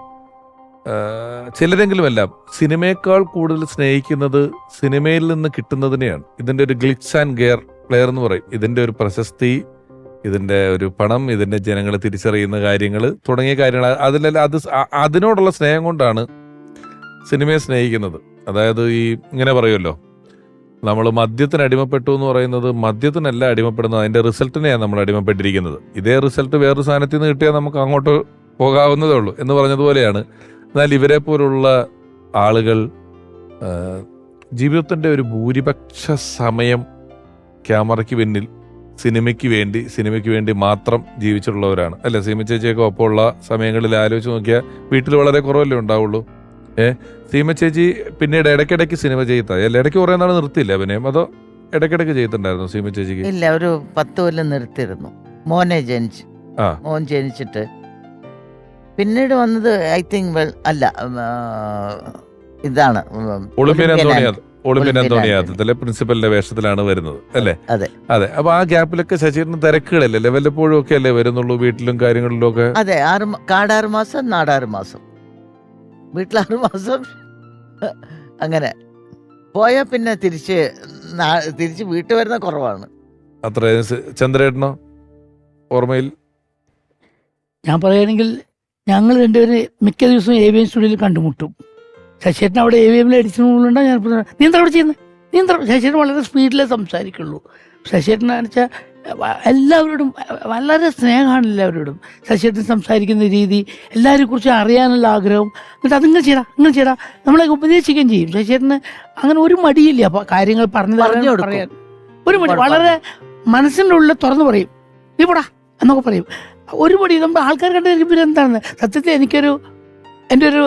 ചിലരെങ്കിലുമെല്ലാം സിനിമയേക്കാൾ കൂടുതൽ സ്നേഹിക്കുന്നത് സിനിമയിൽ നിന്ന് കിട്ടുന്നതിനെയാണ്. ഇതിൻ്റെ ഒരു ഗ്ലിറ്റ്സ് ആൻഡ് ഗെയർ പ്ലെയർ എന്ന് പറയും. ഇതിൻ്റെ ഒരു പ്രശസ്തി, ഇതിൻ്റെ ഒരു പണം, ഇതിൻ്റെ ജനങ്ങളെ തിരിച്ചറിയുന്ന കാര്യങ്ങൾ തുടങ്ങിയ കാര്യങ്ങൾ, അതിനോടുള്ള സ്നേഹം കൊണ്ടാണ് സിനിമയെ സ്നേഹിക്കുന്നത്. അതായത് ഇങ്ങനെ പറയുമല്ലോ, നമ്മൾ മദ്യത്തിന് അടിമപ്പെട്ടു എന്ന് പറയുന്നത് മദ്യത്തിനല്ല അടിമപ്പെടുന്നത്, അതിൻ്റെ റിസൾട്ടിനെയാണ് നമ്മൾ അടിമപ്പെട്ടിരിക്കുന്നത്. ഇതേ റിസൾട്ട് വേറൊരു സാധനത്തിൽ നിന്ന് കിട്ടിയാൽ നമുക്ക് അങ്ങോട്ട് പോകാവുന്നതേ ഉള്ളൂ എന്ന് പറഞ്ഞതുപോലെയാണ്. എന്നാൽ ഇവരെ പോലുള്ള ആളുകൾ ജീവിതത്തിൻ്റെ ഒരു ഭൂരിപക്ഷ സമയം ക്യാമറയ്ക്ക് പിന്നിൽ സിനിമയ്ക്ക് വേണ്ടി മാത്രം ജീവിച്ചിട്ടുള്ളവരാണ്. അല്ലെ സീമ ചേച്ചിയൊക്കെ ഒപ്പമുള്ള സമയങ്ങളിൽ ആലോചിച്ച് നോക്കിയാൽ വീട്ടിൽ വളരെ കുറവല്ലേ ഉണ്ടാവുള്ളൂ. സീമ ചേച്ചി പിന്നീട് ഇടയ്ക്കിടയ്ക്ക് സിനിമ ചെയ്താൽ അല്ല, ഇടയ്ക്ക് കുറേ നാൾ നിർത്തിയില്ല അഭിനയം, അതോ ഇടയ്ക്കിടയ്ക്ക് ചെയ്തിട്ടുണ്ടായിരുന്നു സീമ ചേച്ചിക്ക്? ഇല്ല, ഒരു 10 കൊല്ലം നിർത്തിയിരുന്നു. മോൻ ജനിച്ചിട്ട് പിന്നീട് വന്നത് ഐ തിങ്ക് ഇതാണ് ഒളിമ്പ്യൻ അന്തോണിയാദത്തിലെ പ്രിൻസിപ്പലിന്റെ വേഷത്തിലാണ് വരുന്നത് അല്ലേ? അതെ. അപ്പൊ ആ ഗ്യാപ്പിലൊക്കെ ശശിയുടെ തിരക്കുകളല്ലേ, വല്ലപ്പോഴും ഒക്കെ അല്ലേ വരുന്നുള്ളൂ വീട്ടിലും കാര്യങ്ങളിലും ഒക്കെ? അതെ, 6 മാസം നാട് 6 മാസം, വീട്ടിൽ 6 മാസം, അങ്ങനെ പോയാ പിന്നെ തിരിച്ച് വീട്ടിൽ വരുന്ന കുറവാണ്. അത്ര. ചന്ദ്രേട്ടനോ ഓർമ്മയിൽ? ഞാൻ പറയുകയാണെങ്കിൽ ഞങ്ങൾ രണ്ടുപേരും മിക്ക ദിവസവും AVM സ്റ്റുഡിയോയിൽ കണ്ടുമുട്ടും. ശശിയേട്ടൻ അവിടെ AVM അടിച്ചിട്ടുണ്ടോ, ഞാൻ നീ എന്താ അവിടെ ചെയ്യുന്നത്, നീ എന്താ? ശശിയേട്ടൻ വളരെ സ്പീഡിലേ സംസാരിക്കുള്ളൂ. ശശിയേട്ടനെന്ന് വെച്ചാൽ എല്ലാവരോടും വളരെ സ്നേഹമാണ്, എല്ലാവരോടും. ശശിയേട്ടൻ സംസാരിക്കുന്ന രീതി, എല്ലാവരെ കുറിച്ച് അറിയാനുള്ള ആഗ്രഹം, എന്നിട്ട് അതിങ്ങനെ ചെയ്യടാ നമ്മളെ ഉപദേശിക്കുകയും ചെയ്യും. ശശിയേട്ടന് അങ്ങനെ ഒരു മടിയില്ല, അപ്പോൾ കാര്യങ്ങൾ പറഞ്ഞു പറയാൻ ഒരു മടി, വളരെ മനസ്സിൻ്റെ ഉള്ളിൽ തുറന്നു പറയും, നീ പോടാ എന്നൊക്കെ പറയും. ഒരു മടി നമ്മുടെ ആൾക്കാർ കണ്ടിരിക്കും. പിന്നെ എന്താണ് സത്യത്തിൽ എൻ്റെ ഒരു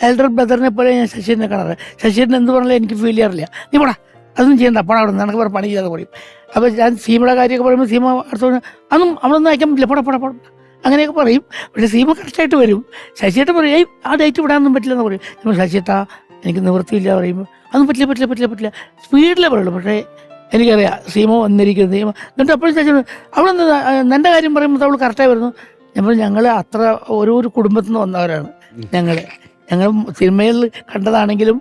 എൽഡർ ബ്രദറിനെ പോലെ ഞാൻ ശശിയേട്ടനെ കാണാറ്. ശശിയേട്ടൻ എന്ത് പറഞ്ഞാലും എനിക്ക് ഫീൽ ചെയ്യാറില്ല, നീ പോടാ അതൊന്നും ചെയ്യണ്ട, പോടാ അവിടെ നിന്ന്, എനിക്ക് പണി ചെയ്യാതെ പറയും. അപ്പോൾ ഞാൻ സീമയുടെ കാര്യമൊക്കെ പറയുമ്പോൾ സീമ അടുത്ത അതൊന്നും നമ്മളൊന്നും അയക്കാൻ പറ്റില്ല, പോടാ അങ്ങനെയൊക്കെ പറയും. പക്ഷേ സീമ കറക്റ്റായിട്ട് വരും. ശശിയേട്ടൻ പറയും ആ ഡേറ്റ് വിടാനൊന്നും പറ്റില്ലെന്ന് പറയും. നമ്മൾ ശശിയേട്ടാ എനിക്ക് നിവൃത്തിയില്ല പറയുമ്പോൾ അതൊന്നും പറ്റില്ല സ്പീഡിലേ പറയുള്ളൂ. പക്ഷേ എനിക്കറിയാം സീമ വന്നിരിക്കുന്നത്. എന്നിട്ട് അപ്പോഴും ശശി അവിടെ നിന്ന് എൻ്റെ കാര്യം പറയുമ്പോൾ അവൾ കറക്റ്റായി വരുന്നു. ഞങ്ങൾ അത്ര ഓരോ കുടുംബത്തിൽ നിന്ന് വന്നവരാണ്. ഞങ്ങൾ സിനിമയിൽ കണ്ടതാണെങ്കിലും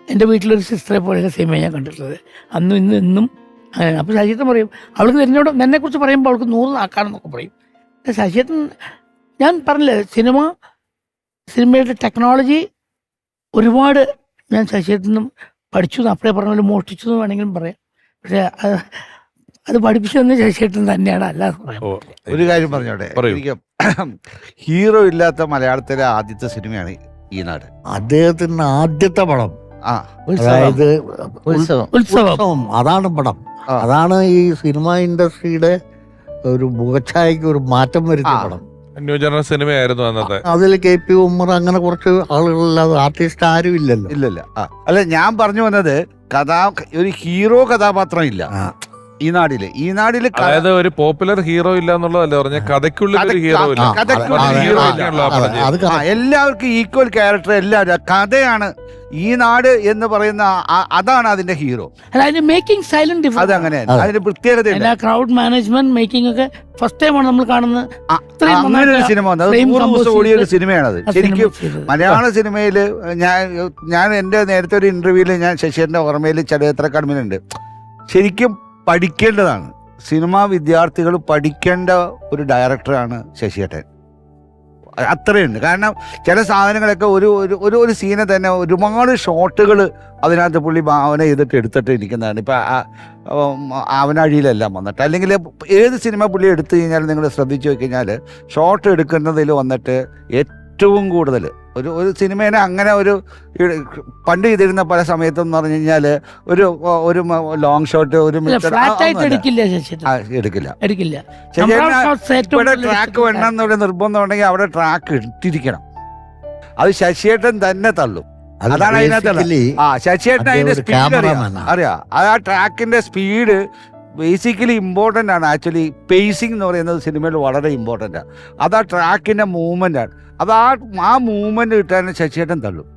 എൻ്റെ വീട്ടിലൊരു സിസ്റ്ററെ പോലെയാണ് സിനിമ ഞാൻ കണ്ടിട്ടുള്ളത്, അന്നും ഇന്നും അങ്ങനെ. അപ്പോൾ ശശിയേട്ടൻ പറയും, അവൾക്ക് എന്നെക്കുറിച്ച് പറയുമ്പോൾ അവൾക്ക് 100 ആക്കാണെന്നൊക്കെ പറയും. ശശിയേട്ടൻ ഞാൻ പറഞ്ഞില്ലേ, സിനിമയുടെ ടെക്നോളജി ഒരുപാട് ഞാൻ ശശിയേട്ടനും പഠിച്ചു, അപ്പഴേ പറഞ്ഞ പോലെ മോഷ്ടിച്ചു എന്ന് വേണമെങ്കിലും പറയാം. പക്ഷേ അത് പഠിപ്പിച്ചതെന്ന് ശശിയേട്ടൻ തന്നെയാണ്, അല്ലാതെ പറയാം. ഒരു കാര്യം പറഞ്ഞോട്ടെ, എനിക്ക് ഹീറോ ഇല്ലാത്ത മലയാളത്തിലെ ആദ്യത്തെ സിനിമയാണ് ഈ നാട്. അദ്ദേഹത്തിന്റെ ആദ്യത്തെ പടം, അതായത് ഉത്സവം, അതാണ് പടം. അതാണ് ഈ സിനിമ ഇൻഡസ്ട്രിയുടെ ഒരു മുഖച്ഛായക്ക് ഒരു മാറ്റം വരുത്തിയ പടം. ന്യൂ ജനറൽ സിനിമയായിരുന്നു അന്നത്തെ. അതിൽ KP ഉമ്മർ അങ്ങനെ കുറച്ച് ആളുകളില്ലാതെ ആർട്ടിസ്റ്റ് ആരും ഇല്ലല്ലോ. അല്ല, ഞാൻ പറഞ്ഞു വന്നത് ഒരു ഹീറോ കഥാപാത്രം ഇല്ല ഈ നാടില്. അതായത് ഒരു പോപ്പുലർ ഹീറോ ഇല്ല എന്നുള്ളതല്ല പറഞ്ഞ, കഥയ്ക്കുള്ളിൽ ഒരു ഹീറോ ഇല്ല. എല്ലാവർക്കും ഈക്വൽ ക്യാരക്ടർ, എല്ലാവരും കഥയാണ് ഈ നാട് എന്ന് പറയുന്ന, അതാണ് അതിന്റെ ഹീറോ. അതിന്റെ മേക്കിംഗ് സ്റ്റൈലും അതങ്ങനെയാണ്, അതിന്റെ പ്രത്യേകത. ക്രൗഡ് മാനേജ്മെന്റ് മേക്കിംഗ് ഒക്കെ ഫസ്റ്റ് ടൈമാണ് നമ്മൾ കാണുന്നത്. അങ്ങനെ ഒരു സിനിമ വന്നത് 100 ദിവസം ഓടിയ ഒരു സിനിമയാണത്. ശരിക്കും മലയാള സിനിമയില് ഞാൻ എന്റെ നേരത്തെ ഒരു ഇന്റർവ്യൂവിൽ ഞാൻ ശശിയേട്ടന്റെ ഓർമ്മയിൽ ചലച്ചിത്ര അക്കാദമിയിലുണ്ട്, ശരിക്കും പഠിക്കേണ്ടതാണ്, സിനിമാ വിദ്യാർത്ഥികൾ പഠിക്കേണ്ട ഒരു ഡയറക്ടറാണ് ശശിയേട്ടൻ. അത്രയുണ്ട്. കാരണം ചില സാധനങ്ങളൊക്കെ ഒരു സീനെ തന്നെ ഒരുപാട് ഷോട്ടുകൾ അതിനകത്ത് പുള്ളി ഭാവന ചെയ്തിട്ട് എടുത്തിട്ട് ഇരിക്കുന്നതാണ്. ഇപ്പം ആവനാഴിയിലെല്ലാം വന്നിട്ട്, അല്ലെങ്കിൽ ഏത് സിനിമ പുള്ളി എടുത്തു കഴിഞ്ഞാൽ നിങ്ങൾ ശ്രദ്ധിച്ചു നോക്കിക്കഴിഞ്ഞാൽ ഷോട്ട് എടുക്കുന്നതിൽ വന്നിട്ട് ഏറ്റവും കൂടുതൽ ഒരു സിനിമേനെ അങ്ങനെ പണ്ട് ചെയ്തിരുന്ന പല സമയത്തെന്ന് പറഞ്ഞു കഴിഞ്ഞാൽ ഒരു ലോങ് ഷോട്ട് എടുക്കില്ല. ഇവിടെ ട്രാക്ക് വേണമെന്നുള്ള നിർബന്ധം ഉണ്ടെങ്കിൽ അവിടെ ട്രാക്ക് ഇട്ടിരിക്കണം. അത് ശശിയേട്ടൻ തന്നെ തള്ളും. അതാണ് അതിനകത്ത് ശശിയേട്ടൻ അതിന്റെ സ്പീഡ് അറിയാം. ആ ട്രാക്കിന്റെ സ്പീഡ് ബേസിക്കലി ഇമ്പോർട്ടൻ്റ് ആണ്. ആക്ച്വലി പേസിങ് എന്ന് പറയുന്നത് സിനിമയിൽ വളരെ ഇമ്പോർട്ടൻ്റ് ആണ്. അത് ആ ട്രാക്കിൻ്റെ മൂവ്മെൻ്റ് ആണ്. അത് ആ മൂവ്മെൻറ്റ് കിട്ടാൻ ശശിയേട്ടൻ തള്ളും.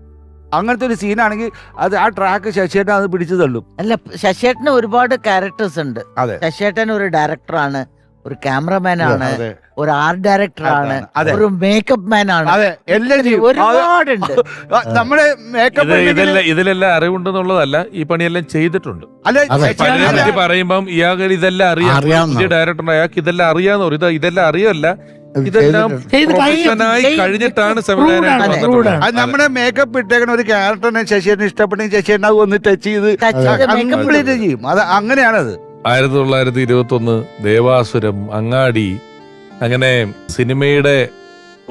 അങ്ങനത്തെ ഒരു സീനാണെങ്കിൽ അത് ആ ട്രാക്ക് ശശിയേട്ടൻ അത് പിടിച്ചു തള്ളും. അല്ല, ശശിയേട്ടന് ഒരുപാട് ക്യാരക്ടേഴ്സ് ഉണ്ട്. അതെ. ശശിയേട്ടൻ ഒരു ഡയറക്ടറാണ്, ഒരു ക്യാമറമാൻ ആണ്, അതെ. ഒരു ആർട്ട് ഡയറക്ടറാണ്, അതെ. ഒരു മേക്കപ്പ് മാൻ ആണ്. അതെ, എല്ലാം ചെയ്യും. ഒരുപാടുണ്ട്. നമ്മുടെ മേക്കപ്പ് ഇതിലെല്ലാം അറിവുണ്ടെന്നുള്ളതല്ല, ഈ പണിയെല്ലാം ചെയ്തിട്ടുണ്ട്. അല്ല, അതെ. ശശിയേട്ടൻ പറ്റി പറയുമ്പം ഇയാൾക്ക് ഇതെല്ലാം അറിയാവുന്ന അറിയാം. ഡയറക്ടർ അയാൾക്ക് ഇതെല്ലാം അറിയാന്ന് ഇതെല്ലാം അറിയല്ല. ഇതെല്ലാം ചെയ്ത് പ്രൊഫഷനായി കഴിഞ്ഞിട്ടാണ് Rude ആണ്. സംവിധാനം. അത് നമ്മുടെ മേക്കപ്പ് ഇട്ടേക്കണ ഒരു ക്യാരക്ടറിനെ ശശിയേട്ടൻ ഇഷ്ടപ്പെട്ടെങ്കിൽ ശശിയേട്ടൻ അത് ഒന്ന് ടച്ച് ചെയ്ത് കംപ്ലീറ്റ് ചെയ്യും. അത് അങ്ങനെയാണത്. 1921 ദേവാസുരം, അങ്ങാടി, അങ്ങനെ സിനിമയുടെ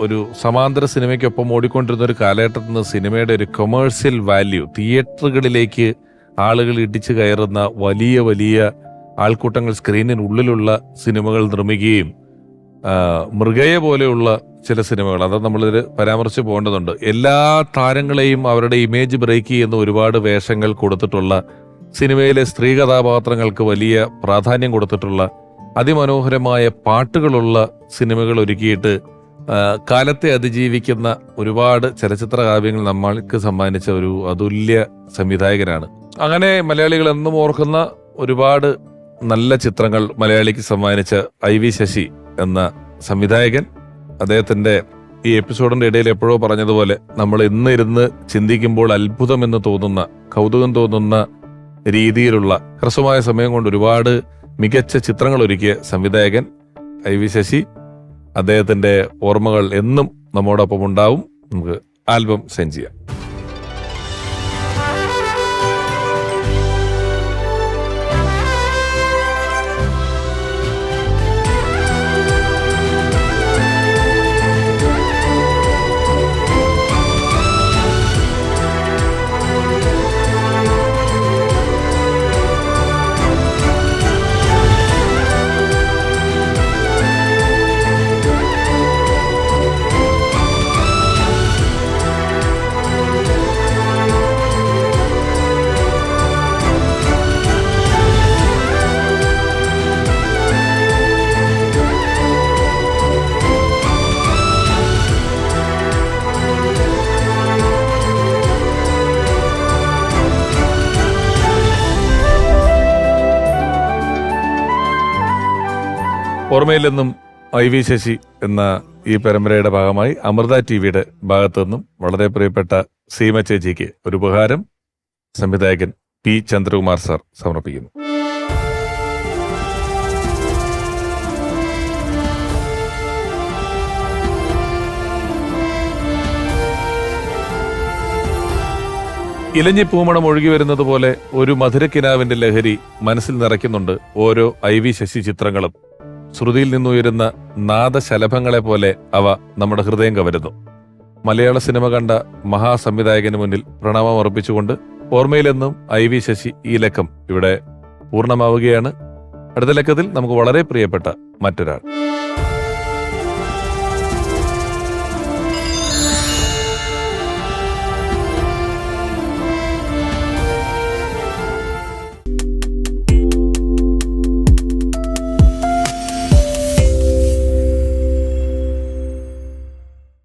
ഒരു സമാന്തര സിനിമയ്ക്കൊപ്പം ഓടിക്കൊണ്ടിരുന്ന ഒരു കാലഘട്ടത്തിൽ നിന്ന് സിനിമയുടെ ഒരു കൊമേഴ്സ്യൽ വാല്യൂ, തിയേറ്ററുകളിലേക്ക് ആളുകൾ ഇടിച്ചു കയറുന്ന വലിയ വലിയ ആൾക്കൂട്ടങ്ങൾ സ്ക്രീനിനുള്ളിലുള്ള സിനിമകൾ നിർമ്മിക്കുകയും മൃഗയെ പോലെയുള്ള ചില സിനിമകൾ, അത് നമ്മളിത് പരാമർശിച്ച് പോകേണ്ടതുണ്ട്. എല്ലാ താരങ്ങളെയും അവരുടെ ഇമേജ് ബ്രേക്ക് ചെയ്യുന്ന ഒരുപാട് വേഷങ്ങൾ കൊടുത്തിട്ടുള്ള, സിനിമയിലെ സ്ത്രീ കഥാപാത്രങ്ങൾക്ക് വലിയ പ്രാധാന്യം കൊടുത്തിട്ടുള്ള, അതിമനോഹരമായ പാട്ടുകളുള്ള സിനിമകൾ ഒരുക്കിയിട്ട് കാലത്തെ അതിജീവിക്കുന്ന ഒരുപാട് ചലച്ചിത്ര കാവ്യങ്ങൾ നമ്മൾക്ക് സമ്മാനിച്ച ഒരു അതുല്യ സംവിധായകനാണ്. അങ്ങനെ മലയാളികൾ എന്നും ഓർക്കുന്ന ഒരുപാട് നല്ല ചിത്രങ്ങൾ മലയാളിക്ക് സമ്മാനിച്ച IV ശശി എന്ന സംവിധായകൻ, അദ്ദേഹത്തിന്റെ ഈ എപ്പിസോഡിന്റെ ഇടയിൽ എപ്പോഴോ പറഞ്ഞതുപോലെ നമ്മൾ ഇന്ന് ഇരുന്ന് ചിന്തിക്കുമ്പോൾ അത്ഭുതമെന്ന് തോന്നുന്ന, കൗതുകം തോന്നുന്ന രീതിയിലുള്ള ഹ്രസ്വമായ സമയം കൊണ്ട് ഒരുപാട് മികച്ച ചിത്രങ്ങൾ ഒരുക്കിയ സംവിധായകൻ IV ശശി. അദ്ദേഹത്തിന്റെ ഓർമ്മകൾ എന്നും നമ്മോടൊപ്പം ഉണ്ടാവും. നമുക്ക് ആൽബം സെൻഡ് ചെയ്യാം. ഓർമ്മയിൽ നിന്നും IV ശശി എന്ന ഈ പരമ്പരയുടെ ഭാഗമായി അമൃത TVയുടെ ഭാഗത്തു നിന്നും വളരെ പ്രിയപ്പെട്ട സീമ ചേച്ചിക്ക് ഒരു ഉപഹാരം സംവിധായകൻ P. ചന്ദ്രകുമാർ സാർ സമർപ്പിക്കുന്നു. ഇലഞ്ഞി പൂമണം ഒഴുകി വരുന്നത് പോലെ ഒരു മധുരക്കിനാവിന്റെ ലഹരി മനസ്സിൽ നിറയ്ക്കുന്നുണ്ട് ഓരോ IV ശശി ചിത്രങ്ങളും. ശ്രുതിയിൽ നിന്നുയരുന്ന നാദശലഭങ്ങളെ പോലെ അവ നമ്മുടെ ഹൃദയം കവരുന്നു. മലയാള സിനിമ കണ്ട മഹാസംവിധായകന് മുന്നിൽ പ്രണാമം അർപ്പിച്ചുകൊണ്ട് ഓർമ്മയിലെന്നും IV ശശി ഈ ലക്കം ഇവിടെ പൂർണ്ണമാവുകയാണ്. അടുത്ത ലക്കത്തിൽ നമുക്ക് വളരെ പ്രിയപ്പെട്ട മറ്റൊരാൾ.